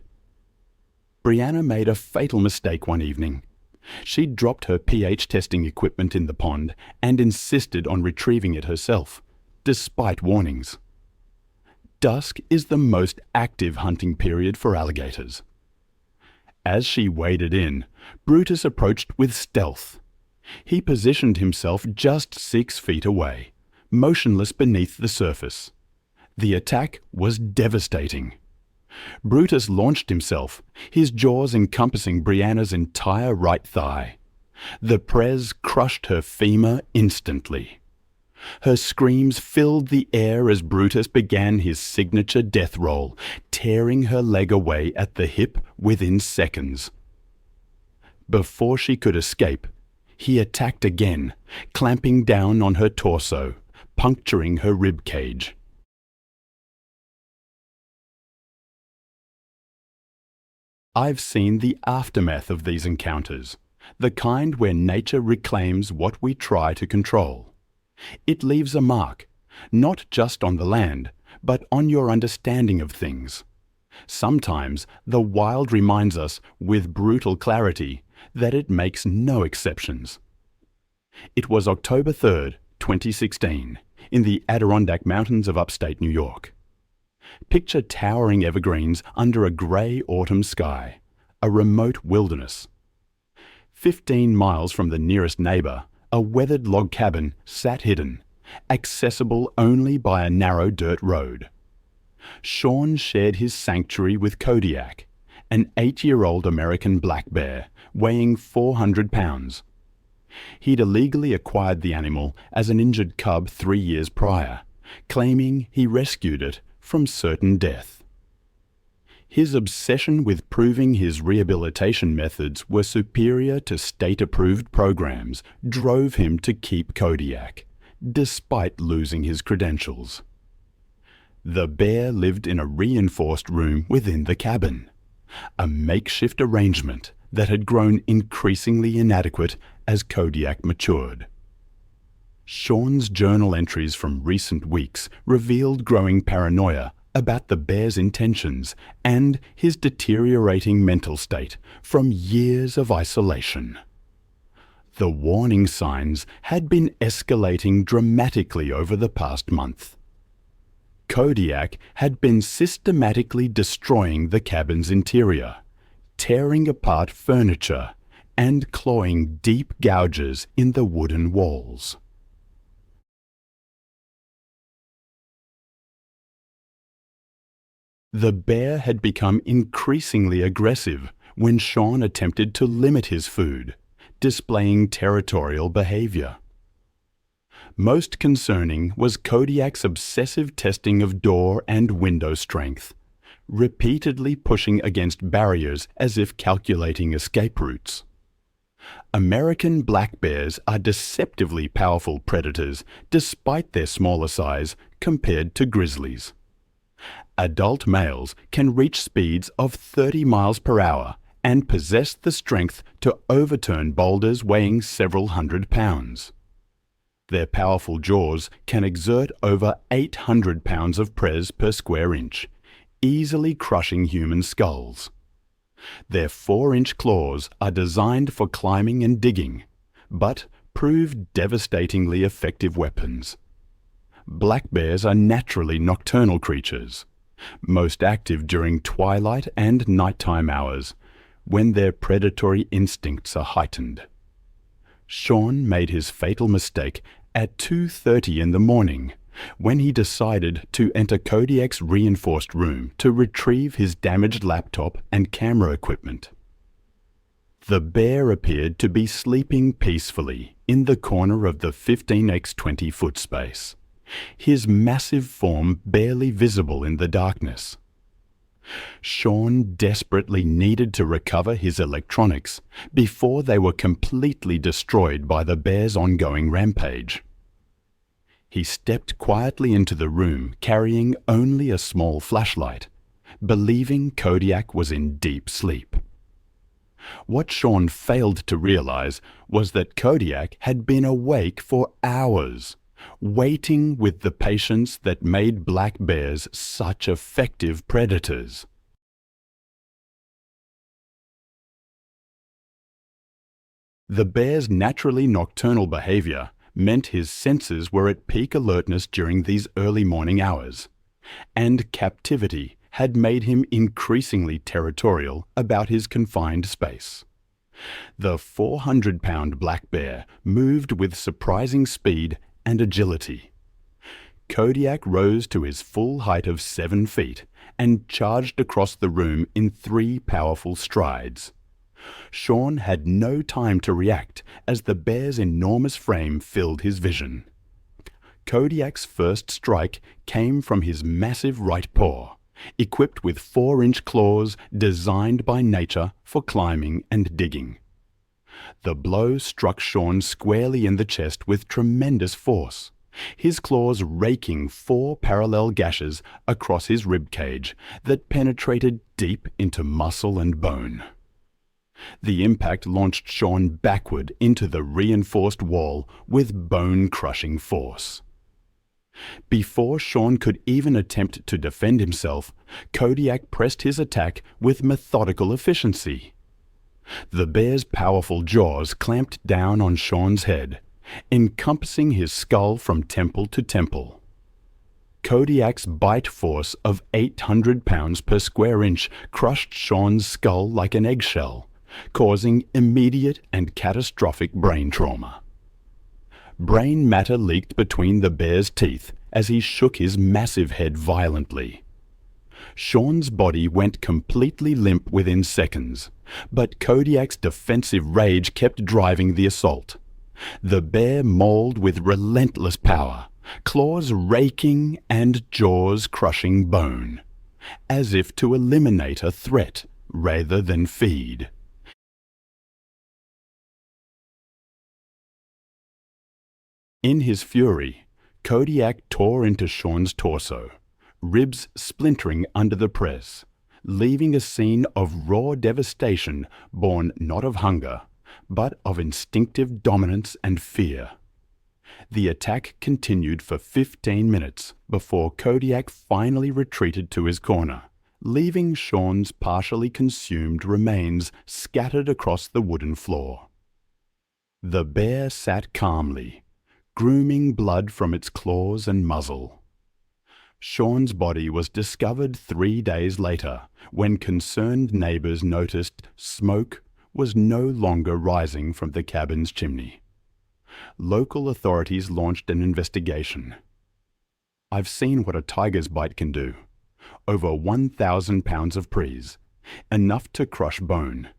Brianna made a fatal mistake one evening. She dropped her pH testing equipment in the pond and insisted on retrieving it herself, despite warnings. Dusk is the most active hunting period for alligators. As she waded in, Brutus approached with stealth. He positioned himself just 6 feet away, motionless beneath the surface. The attack was devastating. Brutus launched himself, his jaws encompassing Brianna's entire right thigh. The prez crushed her femur instantly. Her screams filled the air as Brutus began his signature death roll, tearing her leg away at the hip within seconds. Before she could escape, he attacked again, clamping down on her torso, puncturing her rib cage. I've seen the aftermath of these encounters, the kind where nature reclaims what we try to control. It leaves a mark, not just on the land, but on your understanding of things. Sometimes the wild reminds us with brutal clarity that it makes no exceptions. It was October 3rd, 2016, in the Adirondack Mountains of upstate New York. Picture towering evergreens under a grey autumn sky, a remote wilderness. 15 miles from the nearest neighbour, a weathered log cabin sat hidden, accessible only by a narrow dirt road. Sean shared his sanctuary with Kodiak, an 8-year-old American black bear weighing 400 pounds. He'd illegally acquired the animal as an injured cub 3 years prior, claiming he rescued it from certain death. His obsession with proving his rehabilitation methods were superior to state-approved programs drove him to keep Kodiak, despite losing his credentials. The bear lived in a reinforced room within the cabin, a makeshift arrangement that had grown increasingly inadequate as Kodiak matured. Sean's journal entries from recent weeks revealed growing paranoia about the bear's intentions and his deteriorating mental state from years of isolation. The warning signs had been escalating dramatically over the past month. Kodiak had been systematically destroying the cabin's interior, tearing apart furniture and clawing deep gouges in the wooden walls. The bear had become increasingly aggressive when Sean attempted to limit his food, displaying territorial behavior. Most concerning was Kodiak's obsessive testing of door and window strength, repeatedly pushing against barriers as if calculating escape routes. American black bears are deceptively powerful predators despite their smaller size compared to grizzlies. Adult males can reach speeds of 30 miles per hour and possess the strength to overturn boulders weighing several hundred pounds. Their powerful jaws can exert over 800 pounds of press per square inch, easily crushing human skulls. Their 4-inch claws are designed for climbing and digging, but prove devastatingly effective weapons. Black bears are naturally nocturnal creatures, most active during twilight and nighttime hours, when their predatory instincts are heightened. Sean made his fatal mistake at 2:30 in the morning, when he decided to enter Kodiak's reinforced room to retrieve his damaged laptop and camera equipment. The bear appeared to be sleeping peacefully in the corner of the 15x20 foot space, his massive form barely visible in the darkness. Sean desperately needed to recover his electronics before they were completely destroyed by the bear's ongoing rampage. He stepped quietly into the room carrying only a small flashlight, believing Kodiak was in deep sleep. What Sean failed to realize was that Kodiak had been awake for hours, waiting with the patience that made black bears such effective predators. The bear's naturally nocturnal behavior meant his senses were at peak alertness during these early morning hours, and captivity had made him increasingly territorial about his confined space. The 400-pound black bear moved with surprising speed and agility. Kodiak rose to his full height of 7 feet and charged across the room in 3 powerful strides. Sean had no time to react as the bear's enormous frame filled his vision. Kodiak's first strike came from his massive right paw, equipped with 4-inch claws designed by nature for climbing and digging. The blow struck Sean squarely in the chest with tremendous force, his claws raking 4 parallel gashes across his rib cage that penetrated deep into muscle and bone. The impact launched Sean backward into the reinforced wall with bone-crushing force. Before Sean could even attempt to defend himself, Kodiak pressed his attack with methodical efficiency. The bear's powerful jaws clamped down on Sean's head, encompassing his skull from temple to temple. Kodiak's bite force of 800 pounds per square inch crushed Sean's skull like an eggshell, causing immediate and catastrophic brain trauma. Brain matter leaked between the bear's teeth as he shook his massive head violently. Sean's body went completely limp within seconds, but Kodiak's defensive rage kept driving the assault. The bear mauled with relentless power, claws raking and jaws crushing bone, as if to eliminate a threat rather than feed. In his fury, Kodiak tore into Sean's torso, ribs splintering under the press, leaving a scene of raw devastation born not of hunger, but of instinctive dominance and fear. The attack continued for 15 minutes before Kodiak finally retreated to his corner, leaving Sean's partially consumed remains scattered across the wooden floor. The bear sat calmly, grooming blood from its claws and muzzle. Sean's body was discovered 3 days later, when concerned neighbors noticed smoke was no longer rising from the cabin's chimney. Local authorities launched an investigation. I've seen what a tiger's bite can do. Over 1,000 pounds of prees, enough to crush bone.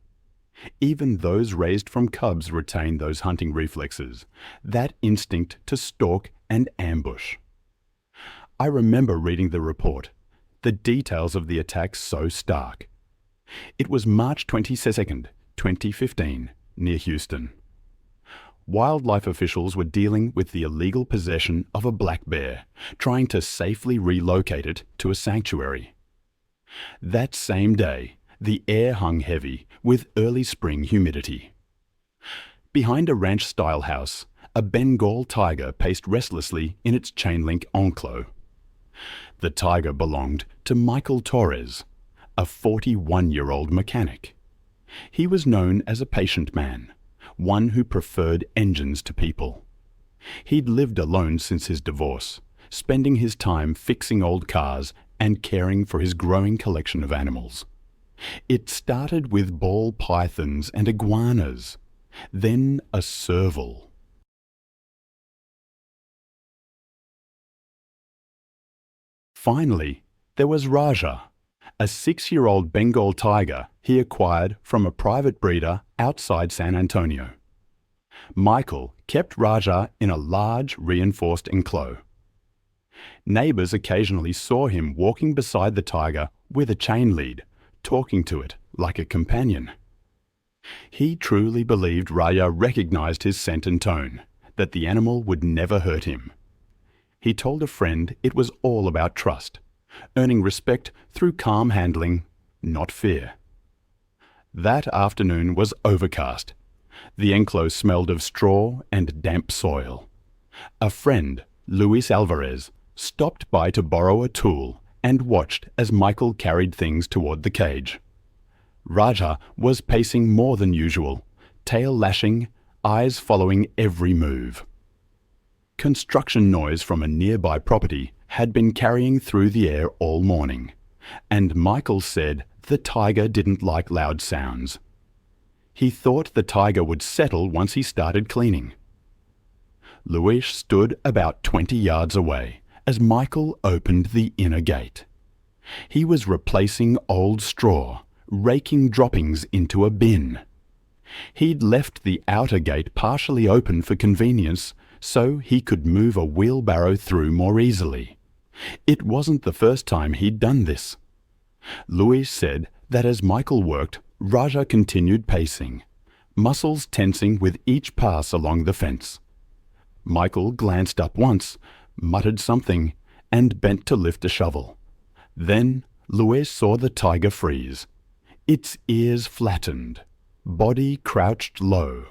Even those raised from cubs retain those hunting reflexes, that instinct to stalk and ambush. I remember reading the report, the details of the attack so stark. It was March 22nd, 2015, near Houston. Wildlife officials were dealing with the illegal possession of a black bear, trying to safely relocate it to a sanctuary. That same day, the air hung heavy with early spring humidity. Behind a ranch-style house, a Bengal tiger paced restlessly in its chain-link enclos. The tiger belonged to Michael Torres, a 41-year-old mechanic. He was known as a patient man, one who preferred engines to people. He'd lived alone since his divorce, spending his time fixing old cars and caring for his growing collection of animals. It started with ball pythons and iguanas, then a serval. Finally, there was Raja, a 6-year-old Bengal tiger he acquired from a private breeder outside San Antonio. Michael kept Raja in a large, reinforced enclosure. Neighbours occasionally saw him walking beside the tiger with a chain lead, talking to it like a companion. He truly believed Raja recognised his scent and tone, that the animal would never hurt him. He told a friend it was all about trust, earning respect through calm handling, not fear. That afternoon was overcast. The enclosure smelled of straw and damp soil. A friend, Luis Alvarez, stopped by to borrow a tool and watched as Michael carried things toward the cage. Raja was pacing more than usual, tail lashing, eyes following every move. Construction noise from a nearby property had been carrying through the air all morning, and Michael said the tiger didn't like loud sounds. He thought the tiger would settle once he started cleaning. Luis stood about 20 yards away as Michael opened the inner gate. He was replacing old straw, raking droppings into a bin. He'd left the outer gate partially open for convenience so he could move a wheelbarrow through more easily. It wasn't the first time he'd done this. Luis said that as Michael worked, Raja continued pacing, muscles tensing with each pass along the fence. Michael glanced up once, muttered something, and bent to lift a shovel. Then Luis saw the tiger freeze. Its ears flattened, body crouched low,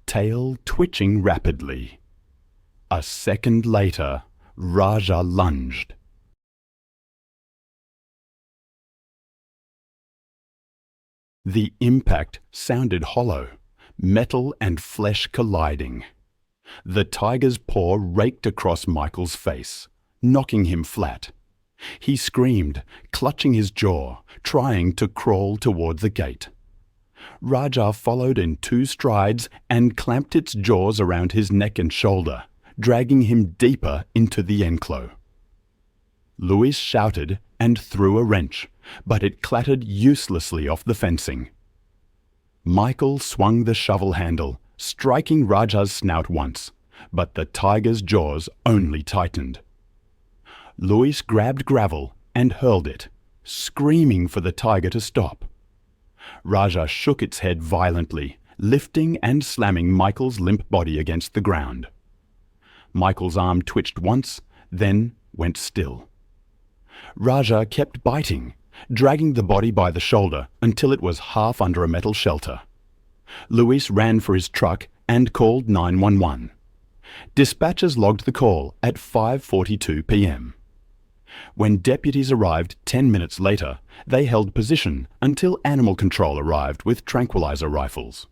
tail twitching rapidly. A second later, Raja lunged. The impact sounded hollow, metal and flesh colliding. The tiger's paw raked across Michael's face, knocking him flat. He screamed, clutching his jaw, trying to crawl toward the gate. Raja followed in 2 strides and clamped its jaws around his neck and shoulder, dragging him deeper into the enclosure. Luis shouted and threw a wrench, but it clattered uselessly off the fencing. Michael swung the shovel handle, striking Raja's snout once, but the tiger's jaws only tightened. Luis grabbed gravel and hurled it, screaming for the tiger to stop. Raja shook its head violently, lifting and slamming Michael's limp body against the ground. Michael's arm twitched once, then went still. Raja kept biting, dragging the body by the shoulder until it was half under a metal shelter. Luis ran for his truck and called 911. Dispatchers logged the call at 5:42 p.m. When deputies arrived 10 minutes later, they held position until animal control arrived with tranquilizer rifles.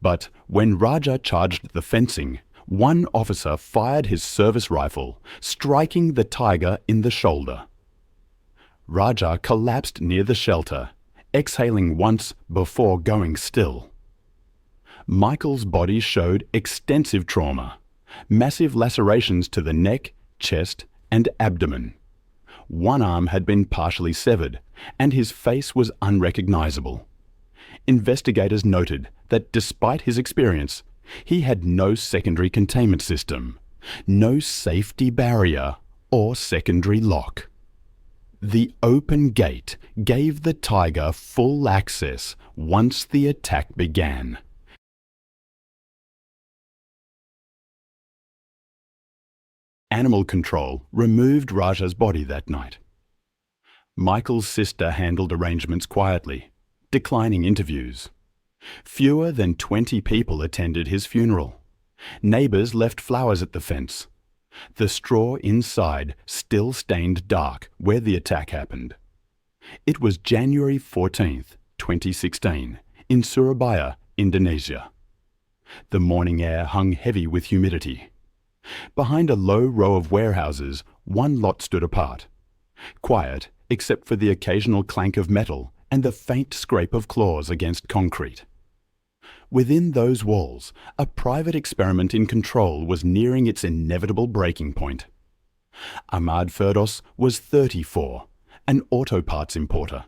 But when Raja charged the fencing, one officer fired his service rifle, striking the tiger in the shoulder. Raja collapsed near the shelter, exhaling once before going still. Michael's body showed extensive trauma, massive lacerations to the neck, chest, and abdomen. One arm had been partially severed, and his face was unrecognizable. Investigators noted that despite his experience, he had no secondary containment system, no safety barrier or secondary lock. The open gate gave the tiger full access once the attack began. Animal control removed Raja's body that night. Michael's sister handled arrangements quietly, declining interviews. Fewer than 20 people attended his funeral. Neighbours left flowers at the fence. The straw inside still stained dark where the attack happened. It was January 14th, 2016, in Surabaya, Indonesia. The morning air hung heavy with humidity. Behind a low row of warehouses, one lot stood apart. Quiet, except for the occasional clank of metal and the faint scrape of claws against concrete. Within those walls, a private experiment in control was nearing its inevitable breaking point. Ahmad Firdos was 34, an auto parts importer.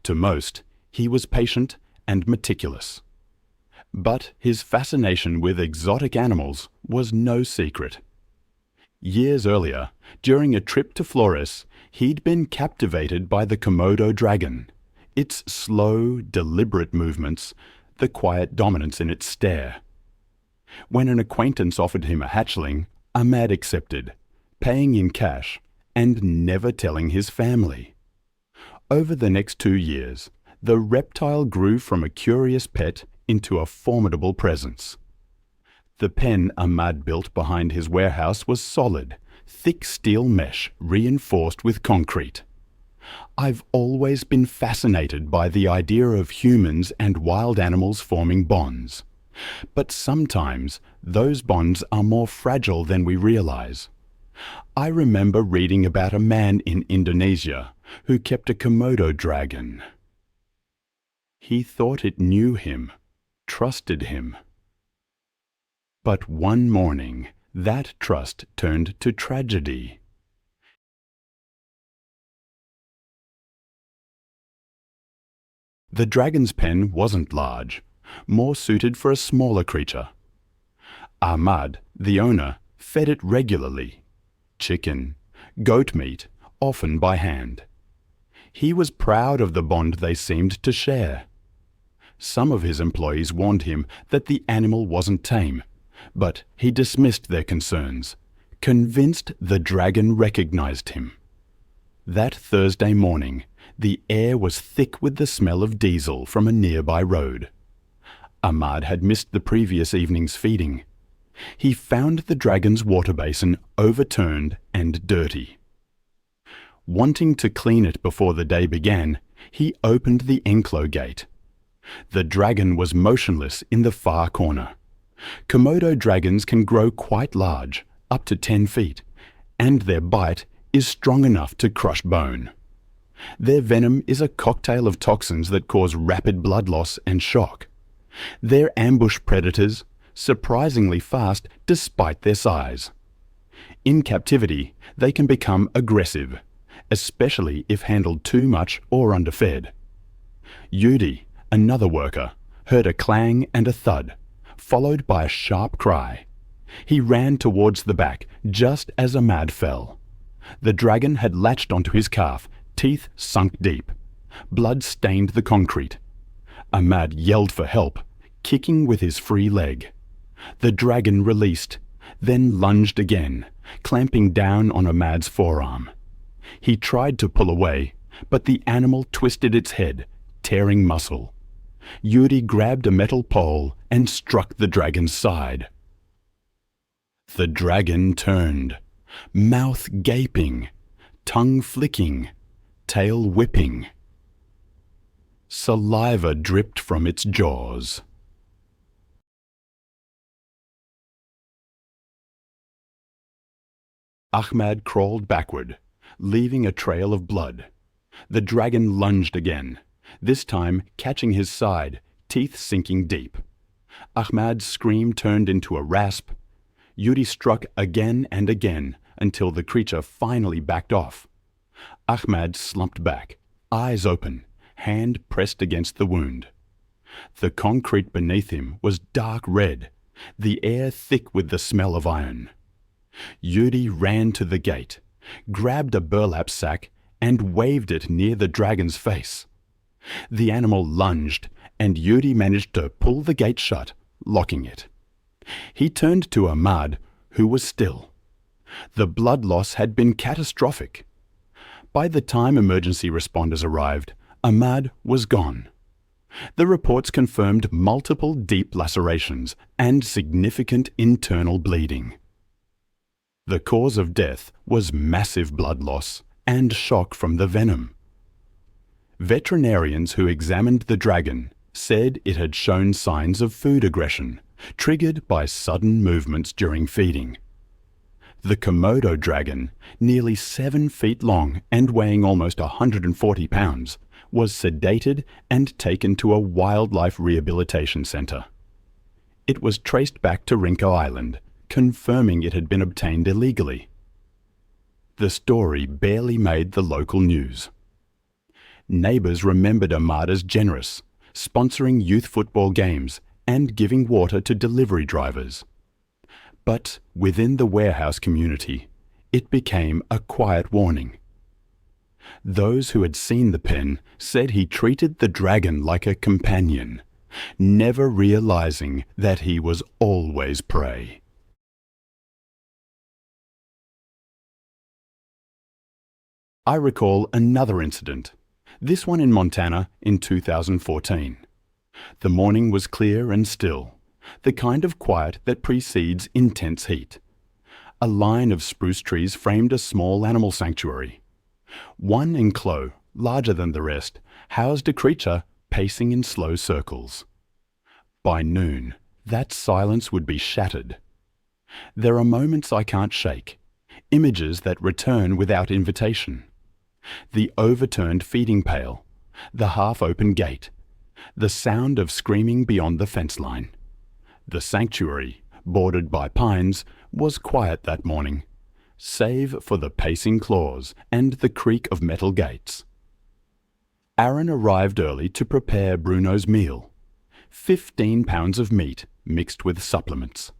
To most, he was patient and meticulous. But his fascination with exotic animals was no secret. Years earlier, during a trip to Flores, he'd been captivated by the Komodo dragon, its slow, deliberate movements, the quiet dominance in its stare. When an acquaintance offered him a hatchling, Ahmad accepted, paying in cash and never telling his family. Over the next 2 years, the reptile grew from a curious pet into a formidable presence. The pen Ahmad built behind his warehouse was solid, thick steel mesh reinforced with concrete. I've always been fascinated by the idea of humans and wild animals forming bonds. But sometimes those bonds are more fragile than we realize. I remember reading about a man in Indonesia who kept a Komodo dragon. He thought it knew him, trusted him. But one morning, that trust turned to tragedy. The dragon's pen wasn't large, more suited for a smaller creature. Ahmad, the owner, fed it regularly. Chicken, goat meat, often by hand. He was proud of the bond they seemed to share. Some of his employees warned him that the animal wasn't tame, but he dismissed their concerns, convinced the dragon recognized him. That Thursday morning, the air was thick with the smell of diesel from a nearby road. Ahmad had missed the previous evening's feeding. He found the dragon's water basin overturned and dirty. Wanting to clean it before the day began, he opened the enclosure gate. The dragon was motionless in the far corner. Komodo dragons can grow quite large, up to 10 feet, and their bite is strong enough to crush bone. Their venom is a cocktail of toxins that cause rapid blood loss and shock. They're ambush predators, surprisingly fast despite their size. In captivity, they can become aggressive, especially if handled too much or underfed. Yudi, another worker, heard a clang and a thud, followed by a sharp cry. He ran towards the back just as Ahmad fell. The dragon had latched onto his calf, teeth sunk deep. Blood stained the concrete. Ahmad yelled for help, kicking with his free leg. The dragon released, then lunged again, clamping down on Ahmad's forearm. He tried to pull away, but the animal twisted its head, tearing muscle. Yuri grabbed a metal pole and struck the dragon's side. The dragon turned, mouth gaping, tongue flicking, tail whipping. Saliva dripped from its jaws. Ahmad crawled backward, leaving a trail of blood. The dragon lunged again, this time catching his side, teeth sinking deep. Ahmad's scream turned into a rasp. Yuri struck again and again until the creature finally backed off. Ahmad slumped back, eyes open, hand pressed against the wound. The concrete beneath him was dark red, the air thick with the smell of iron. Yuri ran to the gate, grabbed a burlap sack, and waved it near the dragon's face. The animal lunged, and Yuri managed to pull the gate shut, locking it. He turned to Ahmad, who was still. The blood loss had been catastrophic. By the time emergency responders arrived, Ahmad was gone. The reports confirmed multiple deep lacerations and significant internal bleeding. The cause of death was massive blood loss and shock from the venom. Veterinarians who examined the dragon said it had shown signs of food aggression, triggered by sudden movements during feeding. The Komodo dragon, nearly 7 feet long and weighing almost 140 pounds, was sedated and taken to a wildlife rehabilitation centre. It was traced back to Rinko Island, confirming it had been obtained illegally. The story barely made the local news. Neighbours remembered Ahmad as generous, sponsoring youth football games and giving water to delivery drivers. But within the warehouse community, it became a quiet warning. Those who had seen the pen said he treated the dragon like a companion, never realizing that he was always prey. I recall another incident, this one in Montana in 2014. The morning was clear and still, the kind of quiet that precedes intense heat. A line of spruce trees framed a small animal sanctuary. One enclosure, larger than the rest, housed a creature pacing in slow circles. By noon, that silence would be shattered. There are moments I can't shake, images that return without invitation. The overturned feeding pail, the half-open gate, the sound of screaming beyond the fence line. The sanctuary, bordered by pines, was quiet that morning, save for the pacing claws and the creak of metal gates. Aaron arrived early to prepare Bruno's meal, 15 pounds of meat mixed with supplements.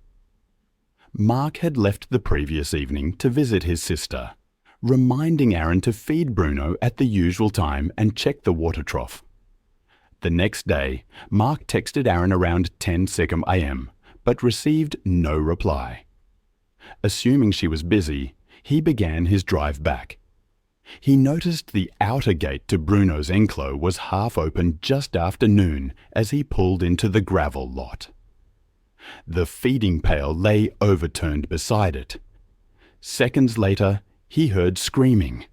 Mark had left the previous evening to visit his sister, reminding Aaron to feed Bruno at the usual time and check the water trough. The next day, Mark texted Aaron around 10 a.m., but received no reply. Assuming she was busy, he began his drive back. He noticed the outer gate to Bruno's enclosure was half open just after noon as he pulled into the gravel lot. The feeding pail lay overturned beside it. Seconds later, he heard screaming.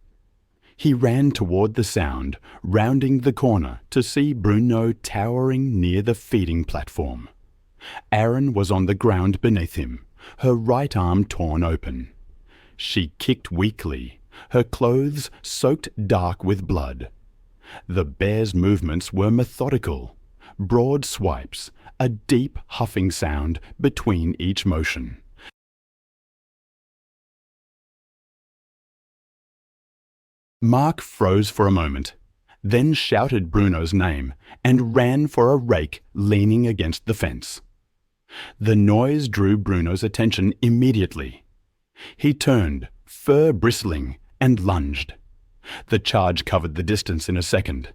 He ran toward the sound, rounding the corner to see Bruno towering near the feeding platform. Aaron was on the ground beneath him, her right arm torn open. She kicked weakly, her clothes soaked dark with blood. The bear's movements were methodical, broad swipes, a deep huffing sound between each motion. Mark froze for a moment, then shouted Bruno's name and ran for a rake leaning against the fence. The noise drew Bruno's attention immediately. He turned, fur bristling, and lunged. The charge covered the distance in a second.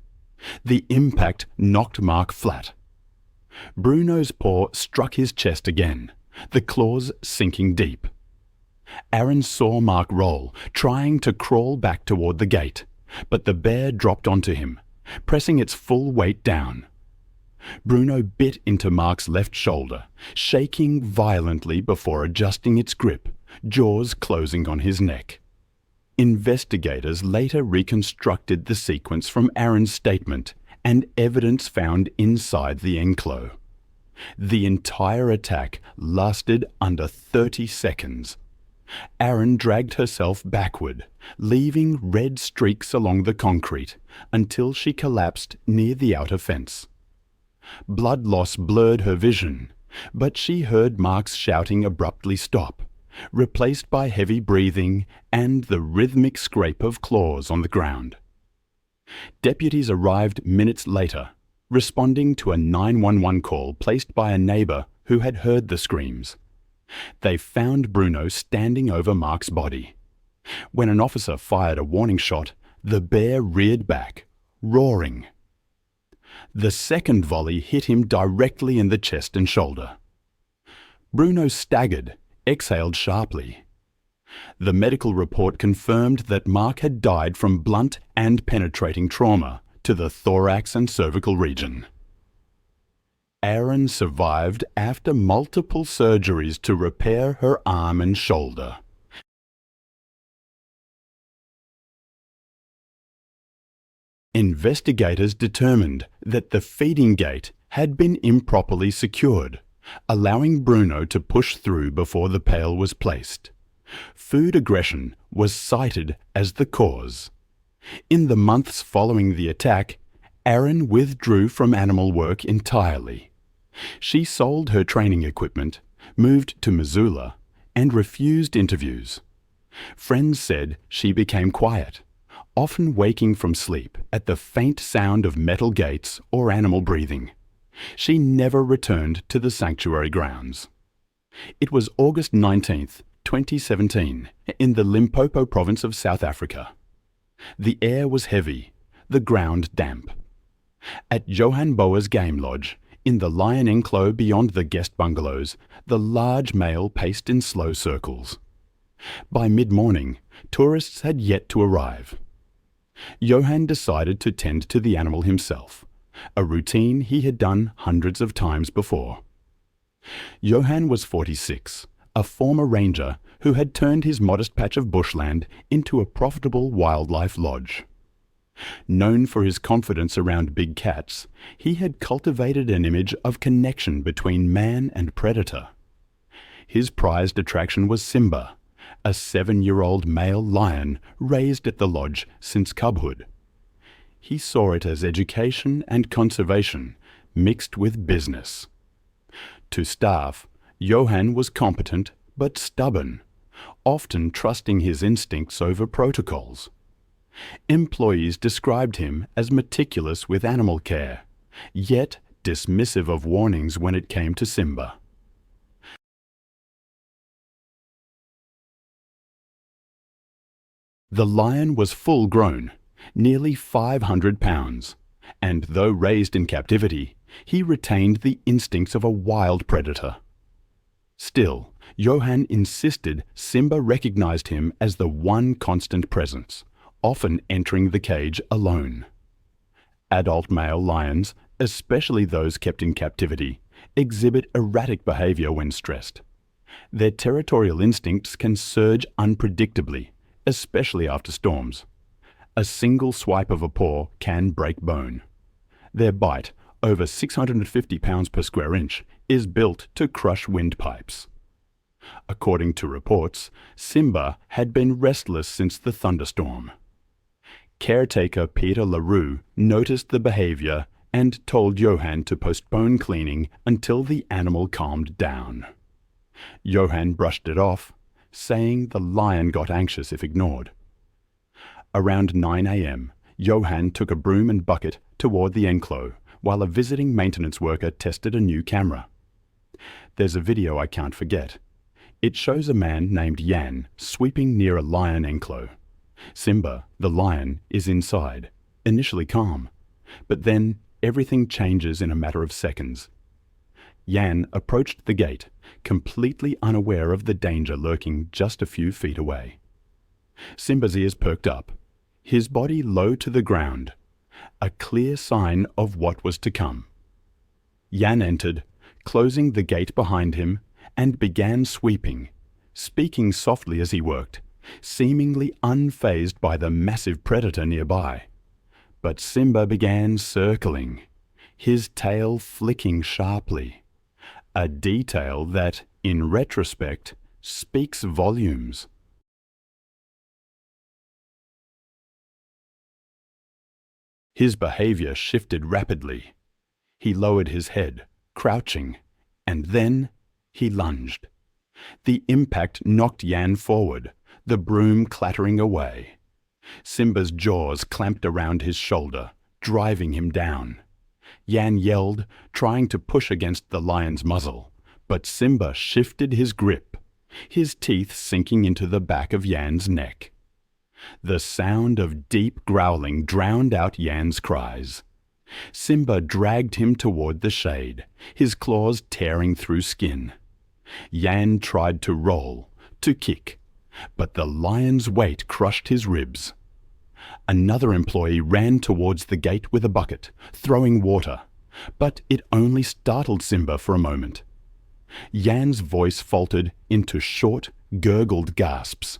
The impact knocked Mark flat. Bruno's paw struck his chest again, the claws sinking deep. Aaron saw Mark roll, trying to crawl back toward the gate, but the bear dropped onto him, pressing its full weight down. Bruno bit into Mark's left shoulder, shaking violently before adjusting its grip, jaws closing on his neck. Investigators later reconstructed the sequence from Aaron's statement and evidence found inside the enclosure. The entire attack lasted under 30 seconds. Aaron dragged herself backward, leaving red streaks along the concrete until she collapsed near the outer fence. Blood loss blurred her vision, but she heard Mark's shouting abruptly stop, replaced by heavy breathing and the rhythmic scrape of claws on the ground. Deputies arrived minutes later, responding to a 911 call placed by a neighbour who had heard the screams. They found Bruno standing over Mark's body. When an officer fired a warning shot, the bear reared back, roaring. The second volley hit him directly in the chest and shoulder. Bruno staggered, exhaled sharply. The medical report confirmed that Mark had died from blunt and penetrating trauma to the thorax and cervical region. Aaron survived after multiple surgeries to repair her arm and shoulder. Investigators determined that the feeding gate had been improperly secured, allowing Bruno to push through before the pail was placed. Food aggression was cited as the cause. In the months following the attack, Aaron withdrew from animal work entirely. She sold her training equipment, moved to Missoula, and refused interviews. Friends said she became quiet, often waking from sleep at the faint sound of metal gates or animal breathing. She never returned to the sanctuary grounds. It was August 19th, 2017, in the Limpopo province of South Africa. The air was heavy, the ground damp. At Johan Boer's game lodge, in the lion enclosure beyond the guest bungalows, the large male paced in slow circles. By mid-morning, tourists had yet to arrive. Johan decided to tend to the animal himself, a routine he had done hundreds of times before. Johan was 46, a former ranger who had turned his modest patch of bushland into a profitable wildlife lodge. Known for his confidence around big cats, he had cultivated an image of connection between man and predator. His prized attraction was Simba, a 7-year-old male lion raised at the lodge since cubhood. He saw it as education and conservation mixed with business. To staff, Johan was competent but stubborn, often trusting his instincts over protocols. Employees described him as meticulous with animal care, yet dismissive of warnings when it came to Simba. The lion was full-grown, nearly 500 pounds, and though raised in captivity, he retained the instincts of a wild predator. Still, Johan insisted Simba recognized him as the one constant presence, often entering the cage alone. Adult male lions, especially those kept in captivity, exhibit erratic behavior when stressed. Their territorial instincts can surge unpredictably, especially after storms. A single swipe of a paw can break bone. Their bite, over 650 pounds per square inch, is built to crush windpipes. According to reports, Simba had been restless since the thunderstorm. Caretaker Peter LaRue noticed the behavior and told Johan to postpone cleaning until the animal calmed down. Johan brushed it off, saying the lion got anxious if ignored. Around 9 a.m., Johan took a broom and bucket toward the enclosure while a visiting maintenance worker tested a new camera. There's a video I can't forget. It shows a man named Jan sweeping near a lion enclosure. Simba, the lion, is inside, initially calm, but then everything changes in a matter of seconds. Jan approached the gate, completely unaware of the danger lurking just a few feet away. Simba's ears perked up, his body low to the ground, a clear sign of what was to come. Jan entered, closing the gate behind him, and began sweeping, speaking softly as he worked, seemingly unfazed by the massive predator nearby. But Simba began circling, his tail flicking sharply, a detail that, in retrospect, speaks volumes. His behavior shifted rapidly. He lowered his head, crouching, and then he lunged. The impact knocked Jan forward, the broom clattering away. Simba's jaws clamped around his shoulder, driving him down. Jan yelled, trying to push against the lion's muzzle, but Simba shifted his grip, his teeth sinking into the back of Jan's neck. The sound of deep growling drowned out Jan's cries. Simba dragged him toward the shade, his claws tearing through skin. Jan tried to roll, to kick, but the lion's weight crushed his ribs. Another employee ran towards the gate with a bucket, throwing water, but it only startled Simba for a moment. Jan's voice faltered into short, gurgled gasps.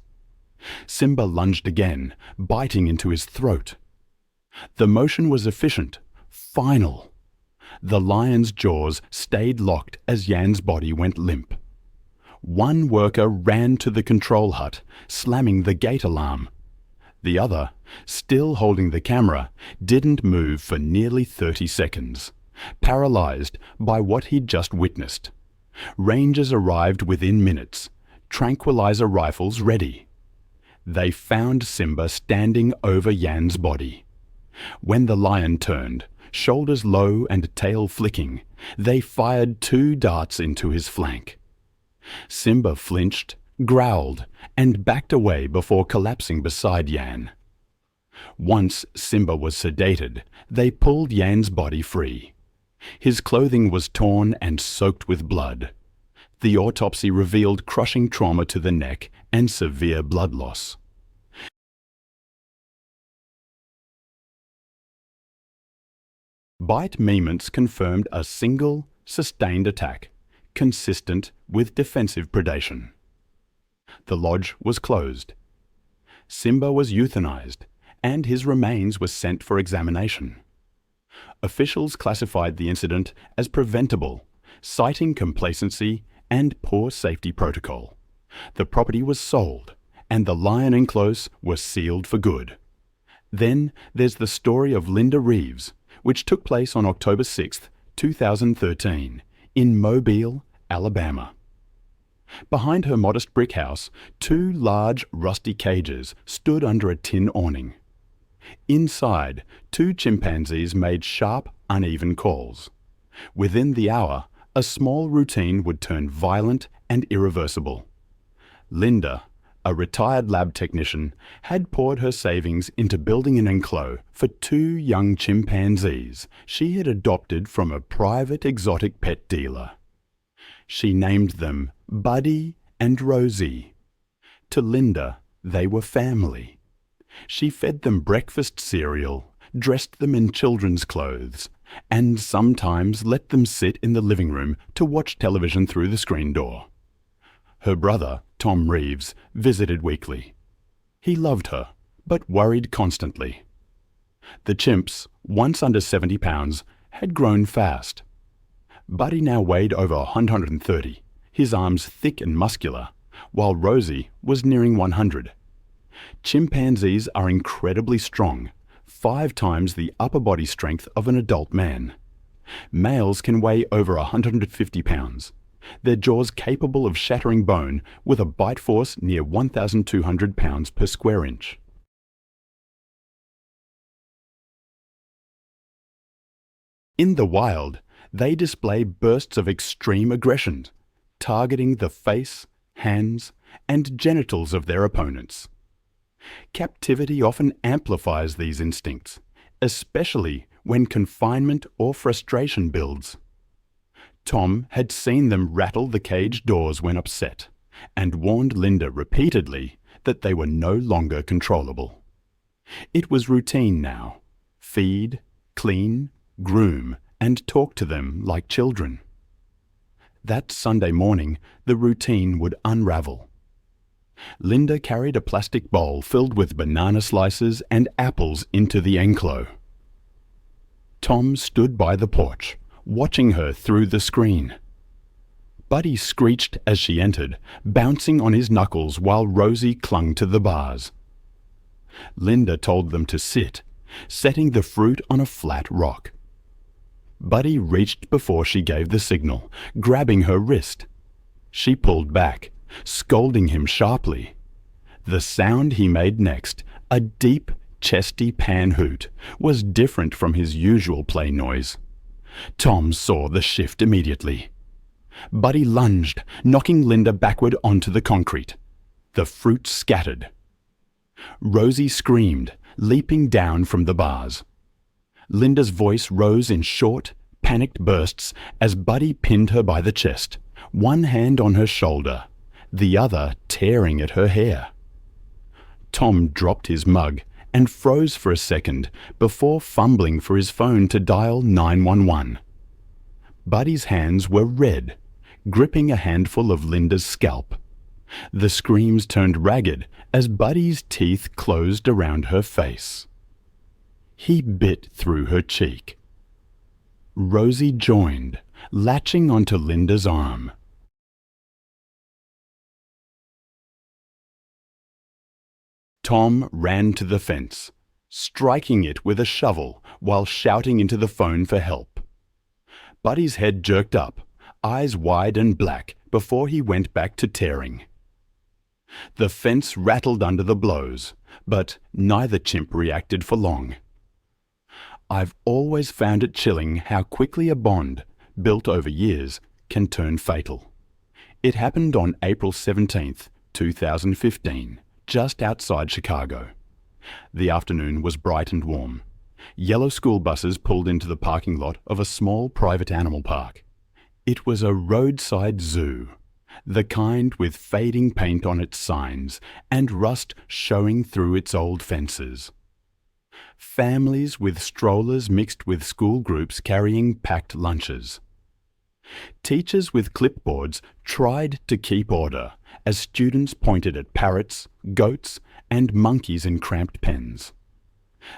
Simba lunged again, biting into his throat. The motion was efficient, final. The lion's jaws stayed locked as Jan's body went limp. One worker ran to the control hut, slamming the gate alarm. The other, still holding the camera, didn't move for nearly 30 seconds, paralyzed by what he'd just witnessed. Rangers arrived within minutes, tranquilizer rifles ready. They found Simba standing over Yan's body. When the lion turned, shoulders low and tail flicking, they fired 2 darts into his flank. Simba flinched, growled, and backed away before collapsing beside Yan. Once Simba was sedated, they pulled Yan's body free. His clothing was torn and soaked with blood. The autopsy revealed crushing trauma to the neck and severe blood loss. Bite measurements confirmed a single, sustained attack, consistent with defensive predation. The lodge was closed. Simba was euthanized, and his remains were sent for examination. Officials classified the incident as preventable, citing complacency and poor safety protocol. The property was sold, and the lion enclose was sealed for good. Then there's the story of Linda Reeves, which took place on October 6, 2013, in Mobile, Alabama. Behind her modest brick house, 2 large, rusty cages stood under a tin awning. Inside, 2 chimpanzees made sharp, uneven calls. Within the hour, a small routine would turn violent and irreversible. Linda, a retired lab technician, had poured her savings into building an enclosure for 2 young chimpanzees she had adopted from a private exotic pet dealer. She named them Buddy and Rosie. To Linda, they were family. She fed them breakfast cereal, dressed them in children's clothes, and sometimes let them sit in the living room to watch television through the screen door. Her brother, Tom Reeves, visited weekly. He loved her, but worried constantly. The chimps, once under 70 pounds, had grown fast. Buddy now weighed over 130, his arms thick and muscular, while Rosie was nearing 100. Chimpanzees are incredibly strong, 5 times the upper body strength of an adult man. Males can weigh over 150 pounds. Their jaws capable of shattering bone with a bite force near 1,200 pounds per square inch. In the wild, they display bursts of extreme aggression, targeting the face, hands, and genitals of their opponents. Captivity often amplifies these instincts, especially when confinement or frustration builds. Tom had seen them rattle the cage doors when upset, and warned Linda repeatedly that they were no longer controllable. It was routine now: feed, clean, groom, and talk to them like children. That Sunday morning, the routine would unravel. Linda carried a plastic bowl filled with banana slices and apples into the enclosure. Tom stood by the porch, watching her through the screen. Buddy screeched as she entered, bouncing on his knuckles while Rosie clung to the bars. Linda told them to sit, setting the fruit on a flat rock. Buddy reached before she gave the signal, grabbing her wrist. She pulled back, scolding him sharply. The sound he made next, a deep, chesty pan hoot, was different from his usual play noise. Tom saw the shift immediately. Buddy lunged, knocking Linda backward onto the concrete. The fruit scattered. Rosie screamed, leaping down from the bars. Linda's voice rose in short, panicked bursts as Buddy pinned her by the chest, one hand on her shoulder, the other tearing at her hair. Tom dropped his mug and froze for a second before fumbling for his phone to dial 911. Buddy's hands were red, gripping a handful of Linda's scalp. The screams turned ragged as Buddy's teeth closed around her face. He bit through her cheek. Rosie joined, latching onto Linda's arm. Tom ran to the fence, striking it with a shovel while shouting into the phone for help. Buddy's head jerked up, eyes wide and black, before he went back to tearing. The fence rattled under the blows, but neither chimp reacted for long. I've always found it chilling how quickly a bond, built over years, can turn fatal. It happened on April 17th, 2015, just outside Chicago. The afternoon was bright and warm. Yellow school buses pulled into the parking lot of a small private animal park. It was a roadside zoo, the kind with fading paint on its signs and rust showing through its old fences. Families with strollers mixed with school groups carrying packed lunches. Teachers with clipboards tried to keep order as students pointed at parrots, goats, and monkeys in cramped pens.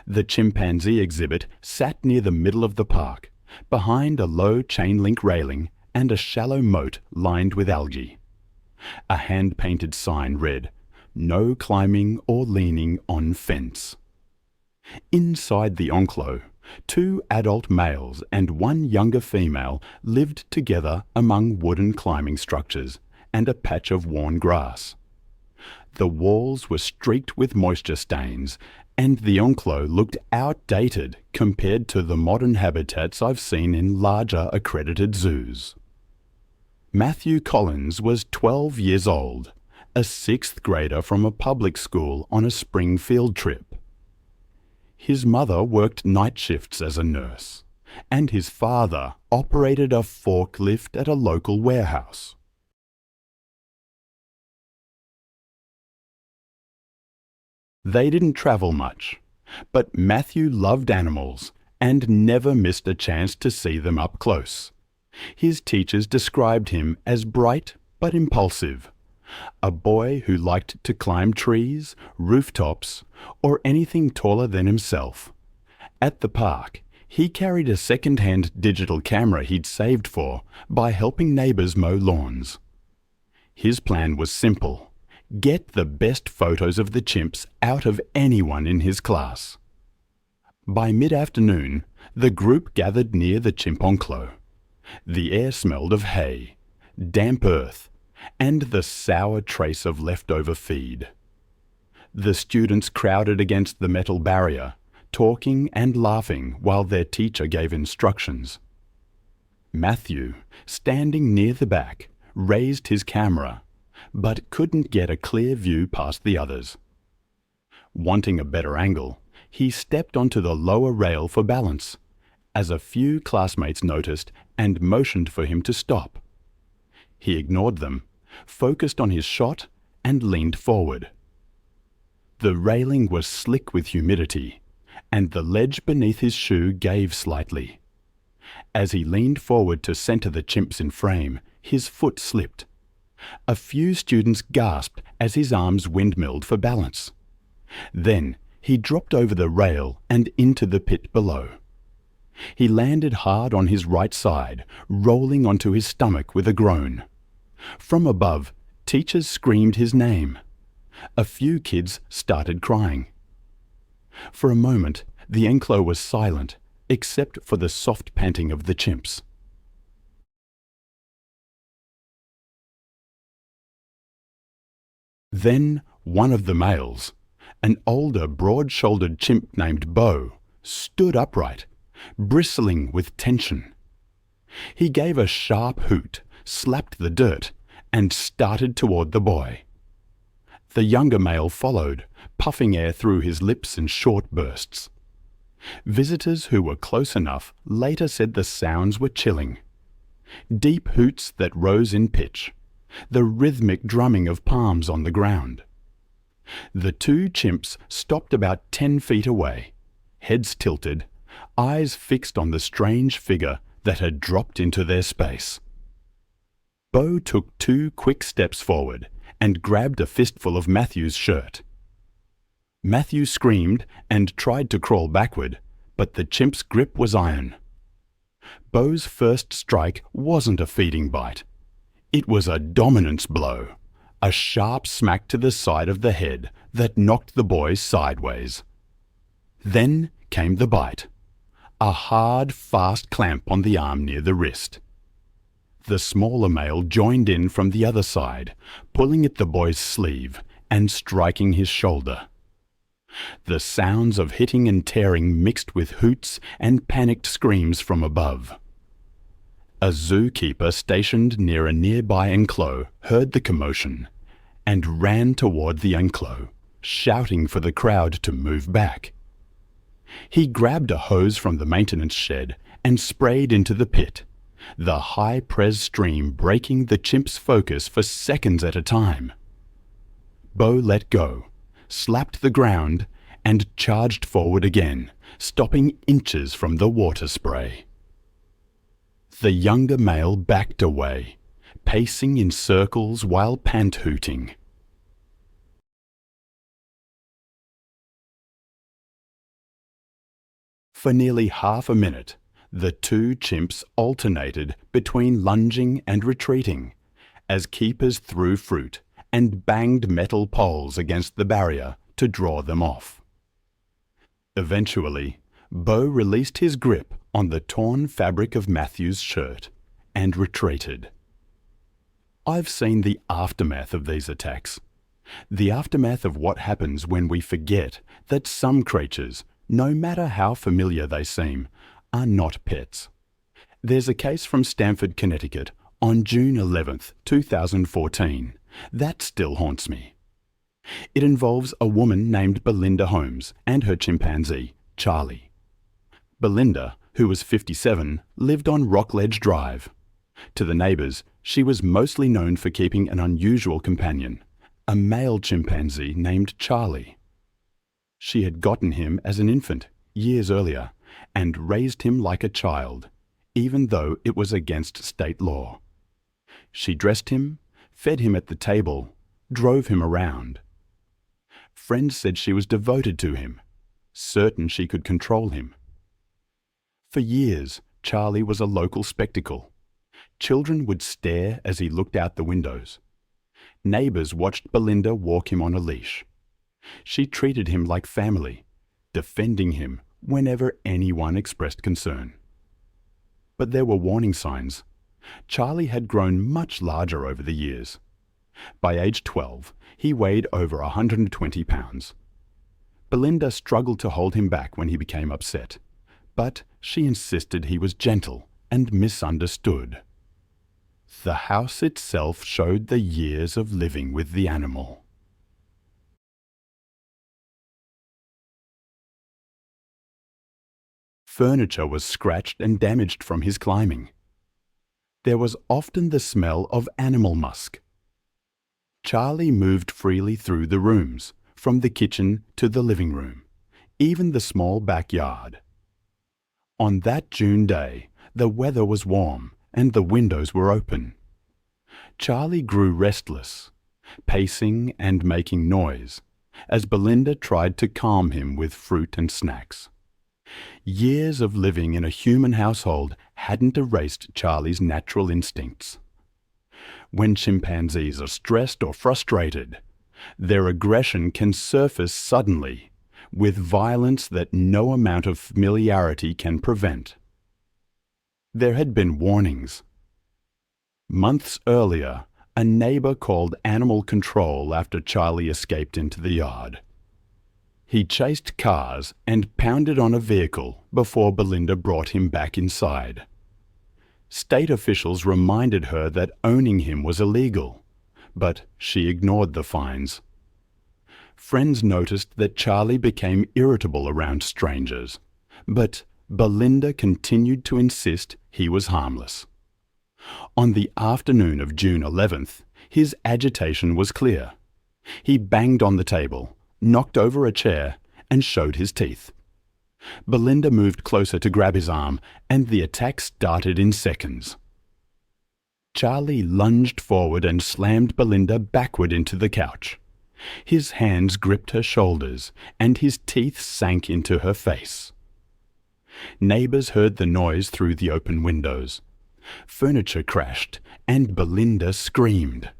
The chimpanzee exhibit sat near the middle of the park, behind a low chain-link railing and a shallow moat lined with algae. A hand-painted sign read, "No climbing or leaning on fence." Inside the enclos, 2 adult males and 1 younger female lived together among wooden climbing structures and a patch of worn grass. The walls were streaked with moisture stains, and the enclos looked outdated compared to the modern habitats I've seen in larger accredited zoos. Matthew Collins was 12 years old, a 6th grader from a public school on a spring field trip. His mother worked night shifts as a nurse, and his father operated a forklift at a local warehouse. They didn't travel much, but Matthew loved animals and never missed a chance to see them up close. His teachers described him as bright but impulsive, a boy who liked to climb trees, rooftops, or anything taller than himself. At the park, he carried a second-hand digital camera he'd saved for by helping neighbors mow lawns. His plan was simple: get the best photos of the chimps out of anyone in his class. By mid-afternoon, the group gathered near the chimp enclos. The air smelled of hay, damp earth, and the sour trace of leftover feed. The students crowded against the metal barrier, talking and laughing while their teacher gave instructions. Matthew, standing near the back, raised his camera, but couldn't get a clear view past the others. Wanting a better angle, he stepped onto the lower rail for balance, as a few classmates noticed and motioned for him to stop. He ignored them, focused on his shot, and leaned forward. The railing was slick with humidity, and the ledge beneath his shoe gave slightly. As he leaned forward to center the chimps in frame, his foot slipped. A few students gasped as his arms windmilled for balance. Then he dropped over the rail and into the pit below. He landed hard on his right side, rolling onto his stomach with a groan. From above, teachers screamed his name. A few kids started crying. For a moment, the enclos was silent, except for the soft panting of the chimps. Then one of the males, an older, broad-shouldered chimp named Bo, stood upright, bristling with tension. He gave a sharp hoot, slapped the dirt, and started toward the boy. The younger male followed, puffing air through his lips in short bursts. Visitors who were close enough later said the sounds were chilling. Deep hoots that rose in pitch, the rhythmic drumming of palms on the ground. The 2 chimps stopped about 10 feet away, heads tilted, eyes fixed on the strange figure that had dropped into their space. Bo took 2 quick steps forward and grabbed a fistful of Matthew's shirt. Matthew screamed and tried to crawl backward, but the chimp's grip was iron. Bo's first strike wasn't a feeding bite. It was a dominance blow, a sharp smack to the side of the head that knocked the boy sideways. Then came the bite, a hard, fast clamp on the arm near the wrist. The smaller male joined in from the other side, pulling at the boy's sleeve and striking his shoulder. The sounds of hitting and tearing mixed with hoots and panicked screams from above. A zookeeper stationed near a nearby enclosure heard the commotion and ran toward the enclosure, shouting for the crowd to move back. He grabbed a hose from the maintenance shed and sprayed into the pit, the high-press stream breaking the chimp's focus for seconds at a time. Bo let go, slapped the ground, and charged forward again, stopping inches from the water spray. The younger male backed away, pacing in circles while pant-hooting. For nearly half a minute, the two chimps alternated between lunging and retreating, as keepers threw fruit and banged metal poles against the barrier to draw them off. Eventually, Bo released his grip on the torn fabric of Matthew's shirt and retreated. I've seen the aftermath of these attacks. The aftermath of what happens when we forget that some creatures, no matter how familiar they seem, are not pets. There's a case from Stamford, Connecticut, on June 11th, 2014, that still haunts me. It involves a woman named Belinda Holmes and her chimpanzee, Charlie. Belinda, who was 57, lived on Rockledge Drive. To the neighbours, she was mostly known for keeping an unusual companion, a male chimpanzee named Charlie. She had gotten him as an infant, years earlier, and raised him like a child, even though it was against state law. She dressed him, fed him at the table, drove him around. Friends said she was devoted to him, certain she could control him. For years, Charlie was a local spectacle. Children would stare as he looked out the windows. Neighbours watched Belinda walk him on a leash. She treated him like family, defending him whenever anyone expressed concern. But there were warning signs. Charlie had grown much larger over the years. By age 12, he weighed over 120 pounds. Belinda struggled to hold him back when he became upset, but she insisted he was gentle and misunderstood. The house itself showed the years of living with the animal. Furniture was scratched and damaged from his climbing. There was often the smell of animal musk. Charlie moved freely through the rooms, from the kitchen to the living room, even the small backyard. On that June day, the weather was warm and the windows were open. Charlie grew restless, pacing and making noise, as Belinda tried to calm him with fruit and snacks. Years of living in a human household hadn't erased Charlie's natural instincts. When chimpanzees are stressed or frustrated, their aggression can surface suddenly, with violence that no amount of familiarity can prevent. There had been warnings. Months earlier, a neighbor called animal control after Charlie escaped into the yard. He chased cars and pounded on a vehicle before Belinda brought him back inside. State officials reminded her that owning him was illegal, but she ignored the fines. Friends noticed that Charlie became irritable around strangers, but Belinda continued to insist he was harmless. On the afternoon of June 11th, his agitation was clear. He banged on the table, knocked over a chair, and showed his teeth. Belinda moved closer to grab his arm, and the attack started in seconds. Charlie lunged forward and slammed Belinda backward into the couch. His hands gripped her shoulders, and his teeth sank into her face. Neighbours heard the noise through the open windows. Furniture crashed, and Belinda screamed.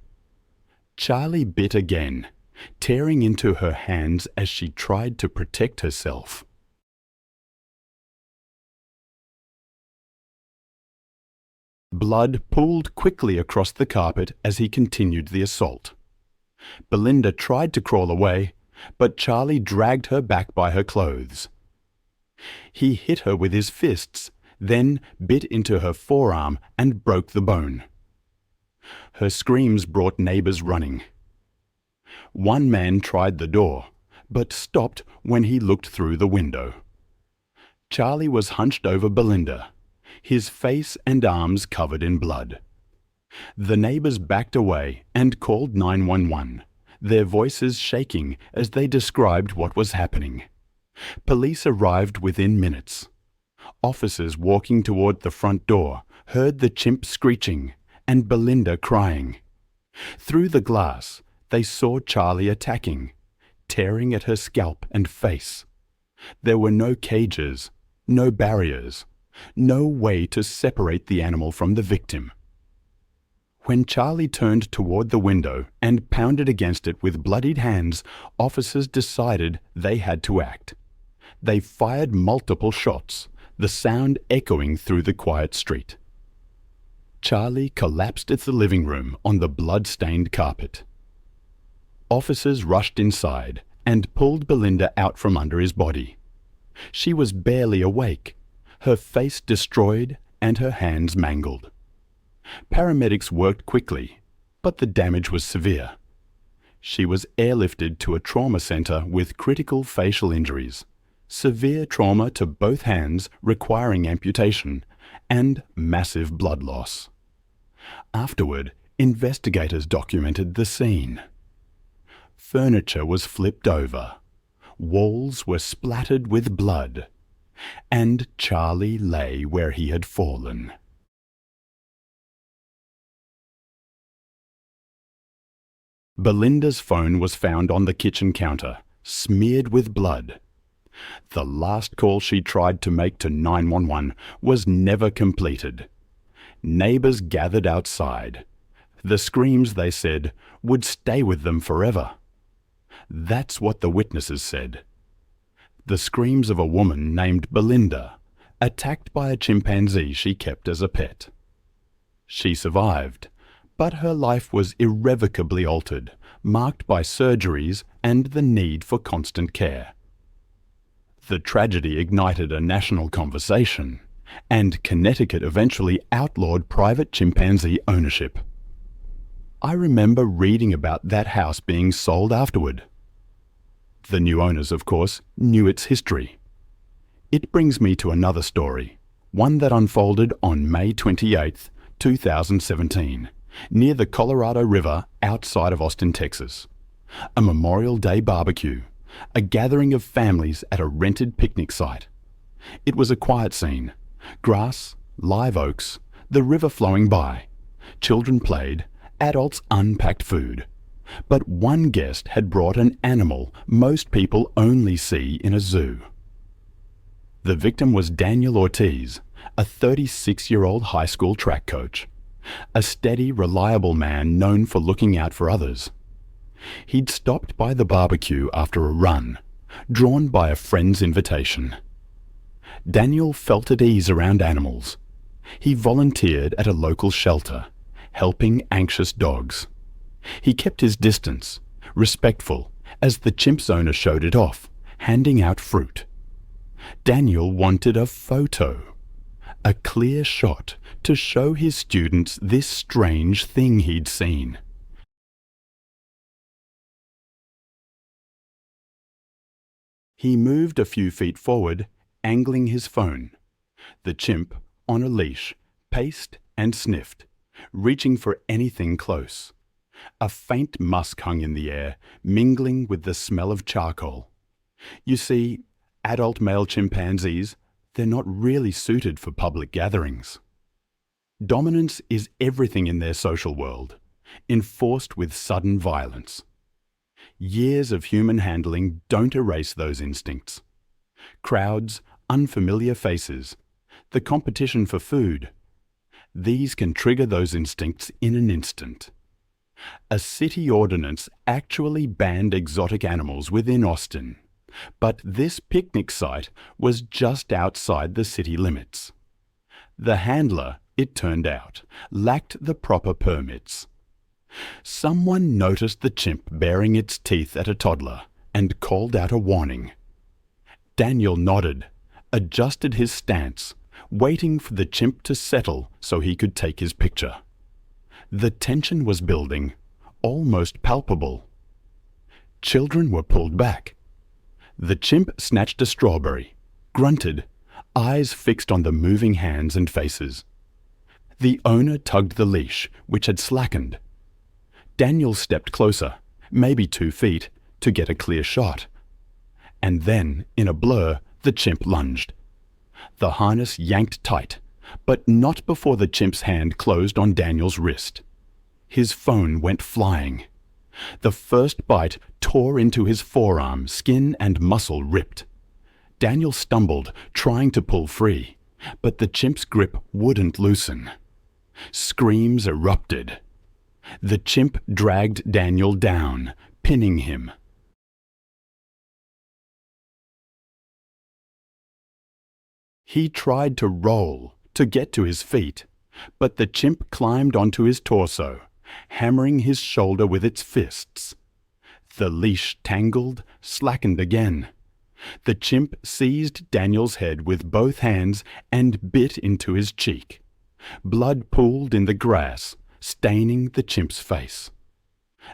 Charlie bit again, tearing into her hands as she tried to protect herself. Blood pooled quickly across the carpet as he continued the assault. Belinda tried to crawl away, but Charlie dragged her back by her clothes. He hit her with his fists, then bit into her forearm and broke the bone. Her screams brought neighbours running. One man tried the door, but stopped when he looked through the window. Charlie was hunched over Belinda, his face and arms covered in blood. The neighbours backed away and called 911, their voices shaking as they described what was happening. Police arrived within minutes. Officers walking toward the front door heard the chimp screeching and Belinda crying. Through the glass, they saw Charlie attacking, tearing at her scalp and face. There were no cages, no barriers, no way to separate the animal from the victim. When Charlie turned toward the window and pounded against it with bloodied hands, officers decided they had to act. They fired multiple shots, the sound echoing through the quiet street. Charlie collapsed at the living room on the blood-stained carpet. Officers rushed inside and pulled Belinda out from under his body. She was barely awake, her face destroyed and her hands mangled. Paramedics worked quickly, but the damage was severe. She was airlifted to a trauma centre with critical facial injuries, severe trauma to both hands requiring amputation, and massive blood loss. Afterward, investigators documented the scene. Furniture was flipped over, walls were splattered with blood, and Charlie lay where he had fallen. Belinda's phone was found on the kitchen counter, smeared with blood. The last call she tried to make to 911 was never completed. Neighbours gathered outside. The screams, they said, would stay with them forever. That's what the witnesses said. The screams of a woman named Belinda, attacked by a chimpanzee she kept as a pet. She survived, but her life was irrevocably altered, marked by surgeries and the need for constant care. The tragedy ignited a national conversation, and Connecticut eventually outlawed private chimpanzee ownership. I remember reading about that house being sold afterward. The new owners, of course, knew its history. It brings me to another story, one that unfolded on May 28, 2017, near the Colorado River outside of Austin, Texas. A Memorial Day barbecue, a gathering of families at a rented picnic site. It was a quiet scene. Grass, live oaks, the river flowing by. Children played, adults unpacked food. But one guest had brought an animal most people only see in a zoo. The victim was Daniel Ortiz, a 36-year-old high school track coach. A steady, reliable man known for looking out for others. He'd stopped by the barbecue after a run, drawn by a friend's invitation. Daniel felt at ease around animals. He volunteered at a local shelter, helping anxious dogs. He kept his distance, respectful, as the chimp's owner showed it off, handing out fruit. Daniel wanted a photo, a clear shot to show his students this strange thing he'd seen. He moved a few feet forward, angling his phone. The chimp, on a leash, paced and sniffed, reaching for anything close. A faint musk hung in the air, mingling with the smell of charcoal. You see, adult male chimpanzees, they're not really suited for public gatherings. Dominance is everything in their social world, enforced with sudden violence. Years of human handling don't erase those instincts. Crowds, unfamiliar faces, the competition for food. These can trigger those instincts in an instant. A city ordinance actually banned exotic animals within Austin, but this picnic site was just outside the city limits. The handler, it turned out, lacked the proper permits. Someone noticed the chimp baring its teeth at a toddler and called out a warning. Daniel nodded, adjusted his stance, waiting for the chimp to settle so he could take his picture. The tension was building, almost palpable. Children were pulled back. The chimp snatched a strawberry, grunted, eyes fixed on the moving hands and faces. The owner tugged the leash, which had slackened. Daniel stepped closer, maybe 2 feet, to get a clear shot. And then, in a blur, the chimp lunged. The harness yanked tight, but not before the chimp's hand closed on Daniel's wrist. His phone went flying. The first bite tore into his forearm, skin and muscle ripped. Daniel stumbled, trying to pull free, but the chimp's grip wouldn't loosen. Screams erupted. The chimp dragged Daniel down, pinning him. He tried to roll, to get to his feet, but the chimp climbed onto his torso, hammering his shoulder with its fists. The leash tangled, slackened again. The chimp seized Daniel's head with both hands and bit into his cheek. Blood pooled in the grass, staining the chimp's face.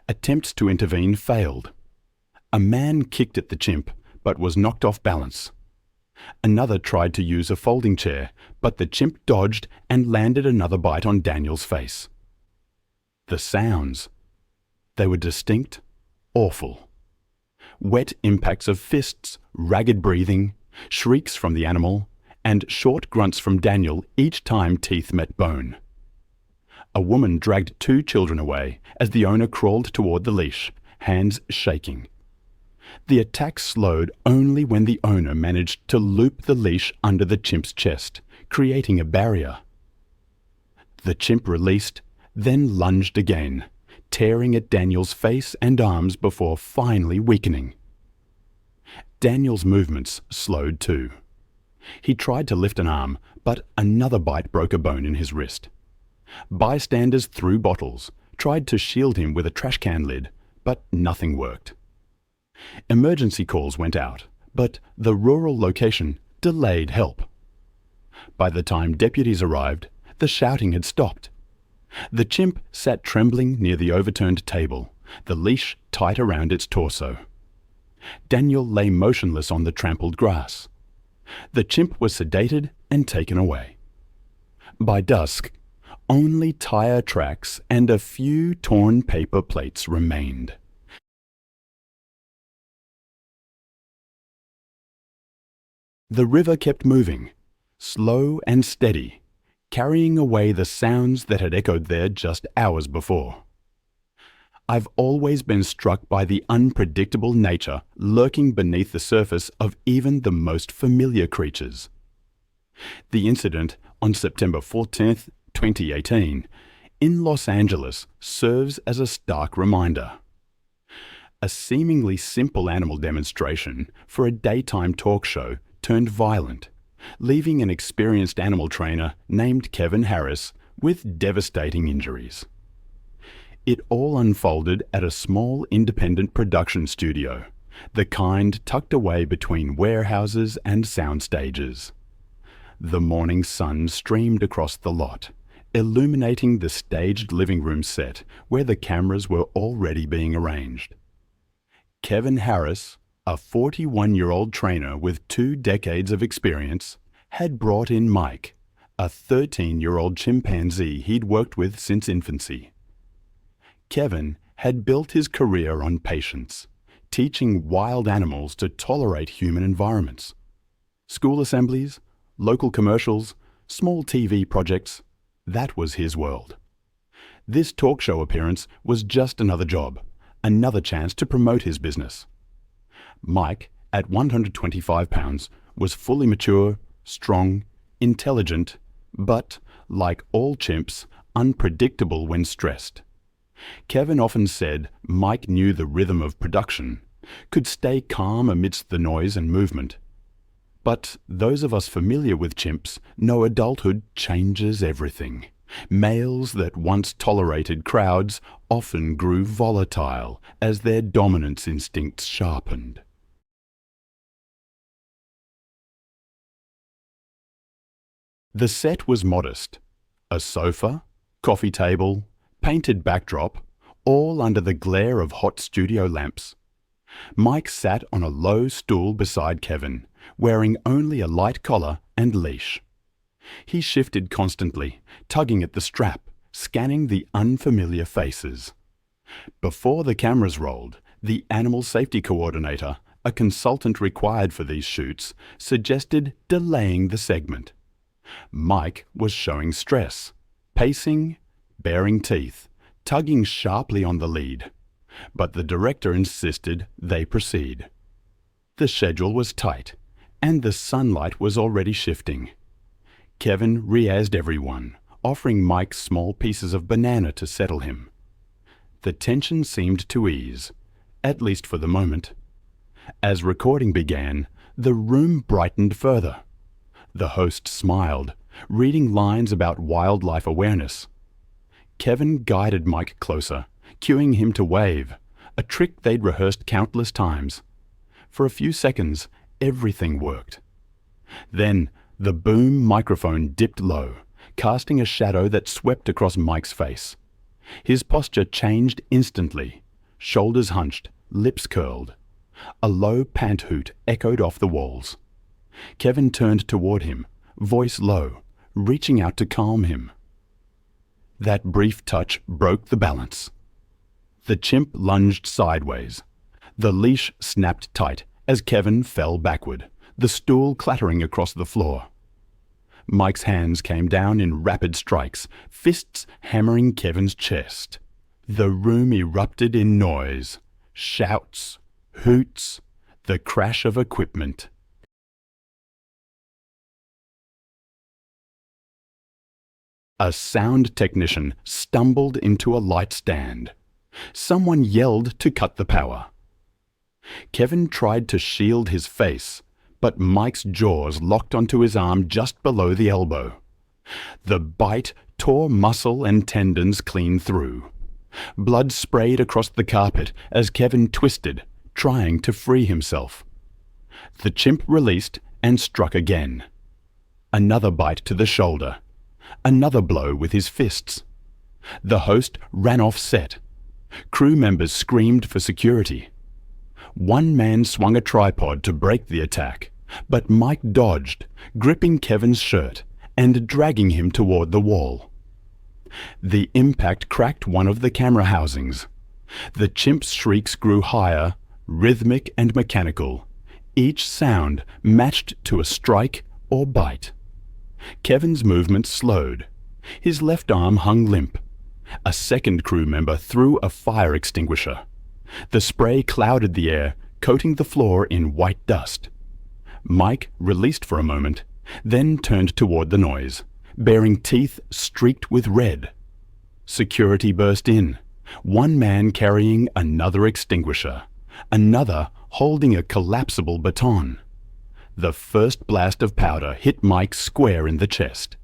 Attempts to intervene failed. A man kicked at the chimp, but was knocked off balance. Another tried to use a folding chair, but the chimp dodged and landed another bite on Daniel's face. The sounds. They were distinct, awful. Wet impacts of fists, ragged breathing, shrieks from the animal, and short grunts from Daniel each time teeth met bone. A woman dragged 2 children away as the owner crawled toward the leash, hands shaking. The attack slowed only when the owner managed to loop the leash under the chimp's chest, creating a barrier. The chimp released, then lunged again, tearing at Daniel's face and arms before finally weakening. Daniel's movements slowed too. He tried to lift an arm, but another bite broke a bone in his wrist. Bystanders threw bottles, tried to shield him with a trash can lid, but nothing worked. Emergency calls went out, but the rural location delayed help. By the time deputies arrived, the shouting had stopped. The chimp sat trembling near the overturned table, the leash tight around its torso. Daniel lay motionless on the trampled grass. The chimp was sedated and taken away. By dusk, only tire tracks and a few torn paper plates remained. The river kept moving, slow and steady, carrying away the sounds that had echoed there just hours before. I've always been struck by the unpredictable nature lurking beneath the surface of even the most familiar creatures. The incident on September 14th, 2018, in Los Angeles serves as a stark reminder. A seemingly simple animal demonstration for a daytime talk show turned violent, leaving an experienced animal trainer named Kevin Harris with devastating injuries. It all unfolded at a small independent production studio, the kind tucked away between warehouses and sound stages. The morning sun streamed across the lot, illuminating the staged living room set where the cameras were already being arranged. Kevin Harris, a 41-year-old trainer with 2 decades of experience, had brought in Mike, a 13-year-old chimpanzee he'd worked with since infancy. Kevin had built his career on patience, teaching wild animals to tolerate human environments. School assemblies, local commercials, small TV projects, that was his world. This talk show appearance was just another job, another chance to promote his business. Mike, at 125 pounds, was fully mature, strong, intelligent, but, like all chimps, unpredictable when stressed. Kevin often said Mike knew the rhythm of production, could stay calm amidst the noise and movement. But those of us familiar with chimps know adulthood changes everything. Males that once tolerated crowds often grew volatile as their dominance instincts sharpened. The set was modest. A sofa, coffee table, painted backdrop, all under the glare of hot studio lamps. Mike sat on a low stool beside Kevin, wearing only a light collar and leash. He shifted constantly, tugging at the strap, scanning the unfamiliar faces. Before the cameras rolled, the animal safety coordinator, a consultant required for these shoots, suggested delaying the segment. Mike was showing stress, pacing, baring teeth, tugging sharply on the lead. But the director insisted they proceed. The schedule was tight, and the sunlight was already shifting. Kevin re-asked everyone, offering Mike small pieces of banana to settle him. The tension seemed to ease, at least for the moment. As recording began, the room brightened further. The host smiled, reading lines about wildlife awareness. Kevin guided Mike closer, cueing him to wave, a trick they'd rehearsed countless times. For a few seconds, everything worked. Then, the boom microphone dipped low, casting a shadow that swept across Mike's face. His posture changed instantly, shoulders hunched, lips curled. A low pant hoot echoed off the walls. Kevin turned toward him, voice low, reaching out to calm him. That brief touch broke the balance. The chimp lunged sideways. The leash snapped tight as Kevin fell backward, the stool clattering across the floor. Mike's hands came down in rapid strikes, fists hammering Kevin's chest. The room erupted in noise, shouts, hoots, the crash of equipment. A sound technician stumbled into a light stand. Someone yelled to cut the power. Kevin tried to shield his face, but Mike's jaws locked onto his arm just below the elbow. The bite tore muscle and tendons clean through. Blood sprayed across the carpet as Kevin twisted, trying to free himself. The chimp released and struck again. Another bite to the shoulder. Another blow with his fists. The host ran off set. Crew members screamed for security. One man swung a tripod to break the attack, but Mike dodged, gripping Kevin's shirt and dragging him toward the wall. The impact cracked one of the camera housings. The chimp's shrieks grew higher, rhythmic and mechanical, each sound matched to a strike or bite. Kevin's movement slowed. His left arm hung limp. A second crew member threw a fire extinguisher. The spray clouded the air, coating the floor in white dust. Mike released for a moment, then turned toward the noise, bearing teeth streaked with red. Security burst in, one man carrying another extinguisher, another holding a collapsible baton. The first blast of powder hit Mike square in the chest.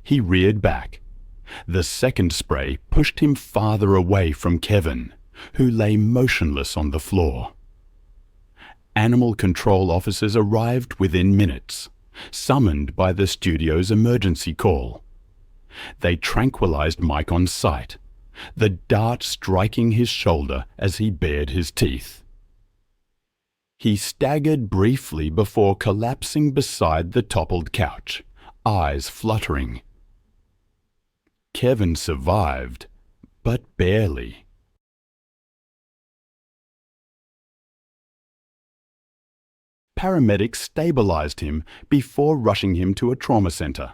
He reared back. The second spray pushed him farther away from Kevin, who lay motionless on the floor. Animal control officers arrived within minutes, summoned by the studio's emergency call. They tranquilized Mike on sight, the dart striking his shoulder as he bared his teeth. He staggered briefly before collapsing beside the toppled couch, eyes fluttering. Kevin survived, but barely. Paramedics stabilized him before rushing him to a trauma center.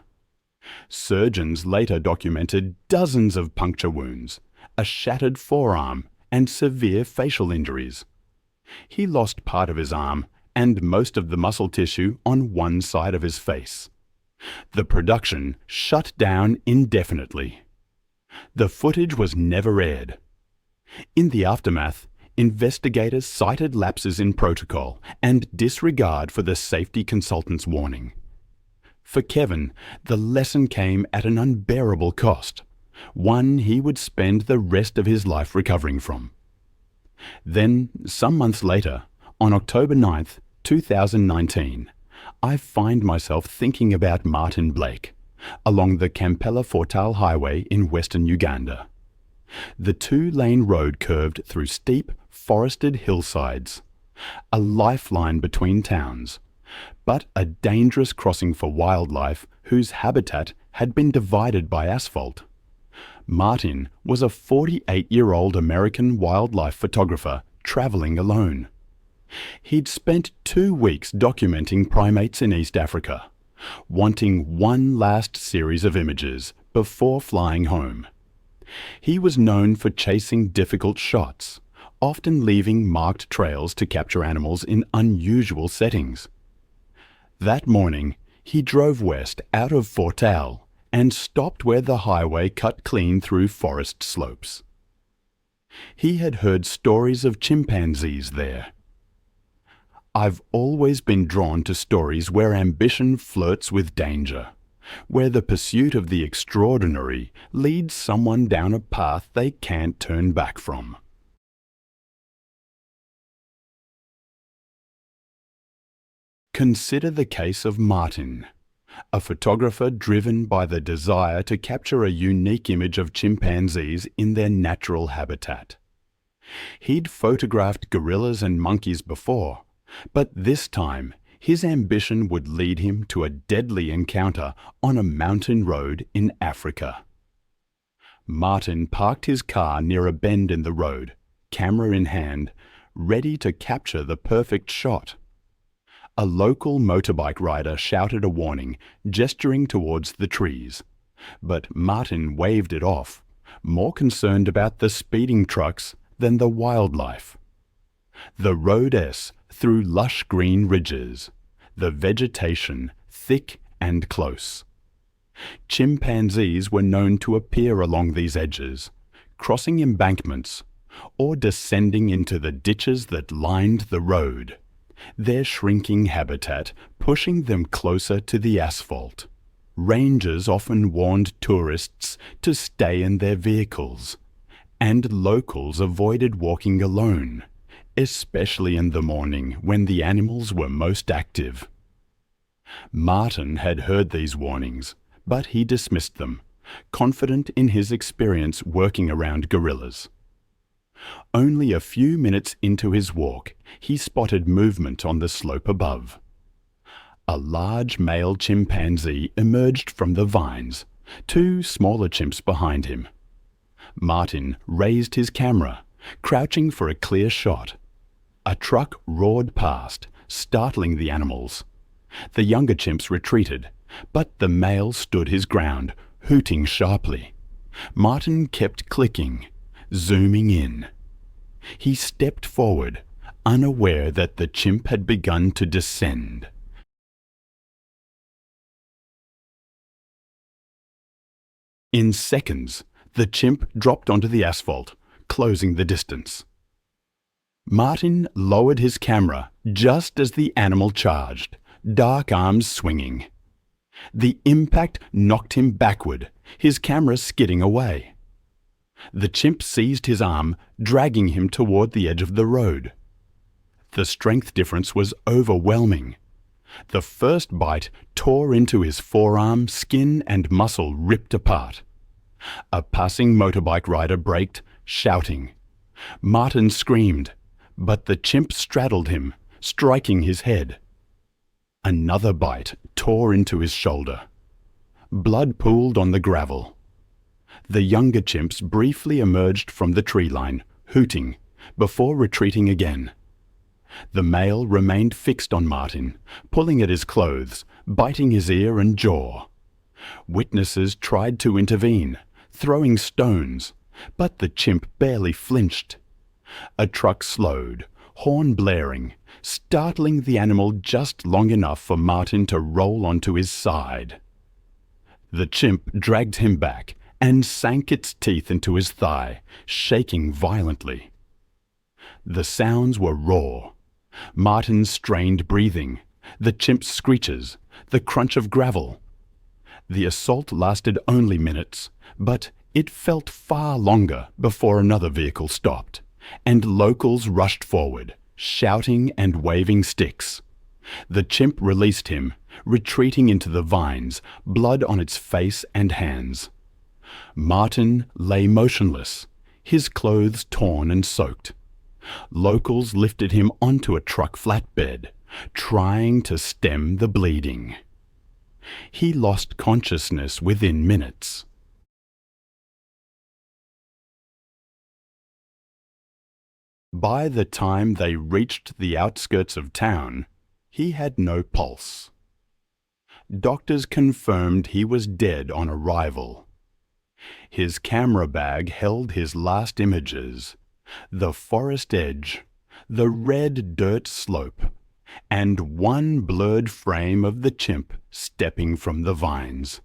Surgeons later documented dozens of puncture wounds, a shattered forearm, and severe facial injuries. He lost part of his arm and most of the muscle tissue on one side of his face. The production shut down indefinitely. The footage was never aired. In the aftermath, investigators cited lapses in protocol and disregard for the safety consultant's warning. For Kevin, the lesson came at an unbearable cost, one he would spend the rest of his life recovering from. Then, some months later, on October 9th, 2019, I find myself thinking about Martin Blake along the Kampala-Fortale Highway in western Uganda. The two-lane road curved through steep, forested hillsides, a lifeline between towns, but a dangerous crossing for wildlife whose habitat had been divided by asphalt. Martin was a 48-year-old American wildlife photographer traveling alone. He'd spent 2 weeks documenting primates in East Africa, wanting one last series of images before flying home. He was known for chasing difficult shots, often leaving marked trails to capture animals in unusual settings. That morning, he drove west out of Fortale and stopped where the highway cut clean through forest slopes. He had heard stories of chimpanzees there. I've always been drawn to stories where ambition flirts with danger, where the pursuit of the extraordinary leads someone down a path they can't turn back from. Consider the case of Martin, a photographer driven by the desire to capture a unique image of chimpanzees in their natural habitat. He'd photographed gorillas and monkeys before, but this time his ambition would lead him to a deadly encounter on a mountain road in Africa. Martin parked his car near a bend in the road, camera in hand, ready to capture the perfect shot. A local motorbike rider shouted a warning, gesturing towards the trees, but Martin waved it off, more concerned about the speeding trucks than the wildlife. The road through lush green ridges, the vegetation thick and close. Chimpanzees were known to appear along these edges, crossing embankments, or descending into the ditches that lined the road, their shrinking habitat pushing them closer to the asphalt. Rangers often warned tourists to stay in their vehicles, and locals avoided walking alone, especially in the morning when the animals were most active. Martin had heard these warnings, but he dismissed them, confident in his experience working around gorillas. Only a few minutes into his walk, he spotted movement on the slope above. A large male chimpanzee emerged from the vines, 2 smaller chimps behind him. Martin raised his camera, crouching for a clear shot. A truck roared past, startling the animals. The younger chimps retreated, but the male stood his ground, hooting sharply. Martin kept clicking, zooming in. He stepped forward, unaware that the chimp had begun to descend. In seconds, the chimp dropped onto the asphalt, closing the distance. Martin lowered his camera just as the animal charged, dark arms swinging. The impact knocked him backward, his camera skidding away. The chimp seized his arm, dragging him toward the edge of the road. The strength difference was overwhelming. The first bite tore into his forearm, skin and muscle ripped apart. A passing motorbike rider braked, shouting. Martin screamed, but the chimp straddled him, striking his head. Another bite tore into his shoulder. Blood pooled on the gravel. The younger chimps briefly emerged from the tree line, hooting, before retreating again. The male remained fixed on Martin, pulling at his clothes, biting his ear and jaw. Witnesses tried to intervene, throwing stones, but the chimp barely flinched. A truck slowed, horn blaring, startling the animal just long enough for Martin to roll onto his side. The chimp dragged him back and sank its teeth into his thigh, shaking violently. The sounds were raw. Martin's strained breathing, the chimp's screeches, the crunch of gravel. The assault lasted only minutes, but it felt far longer before another vehicle stopped, and locals rushed forward, shouting and waving sticks. The chimp released him, retreating into the vines, blood on its face and hands. Martin lay motionless, his clothes torn and soaked. Locals lifted him onto a truck flatbed, trying to stem the bleeding. He lost consciousness within minutes. By the time they reached the outskirts of town, he had no pulse. Doctors confirmed he was dead on arrival. His camera bag held his last images: the forest edge, the red dirt slope, and one blurred frame of the chimp stepping from the vines.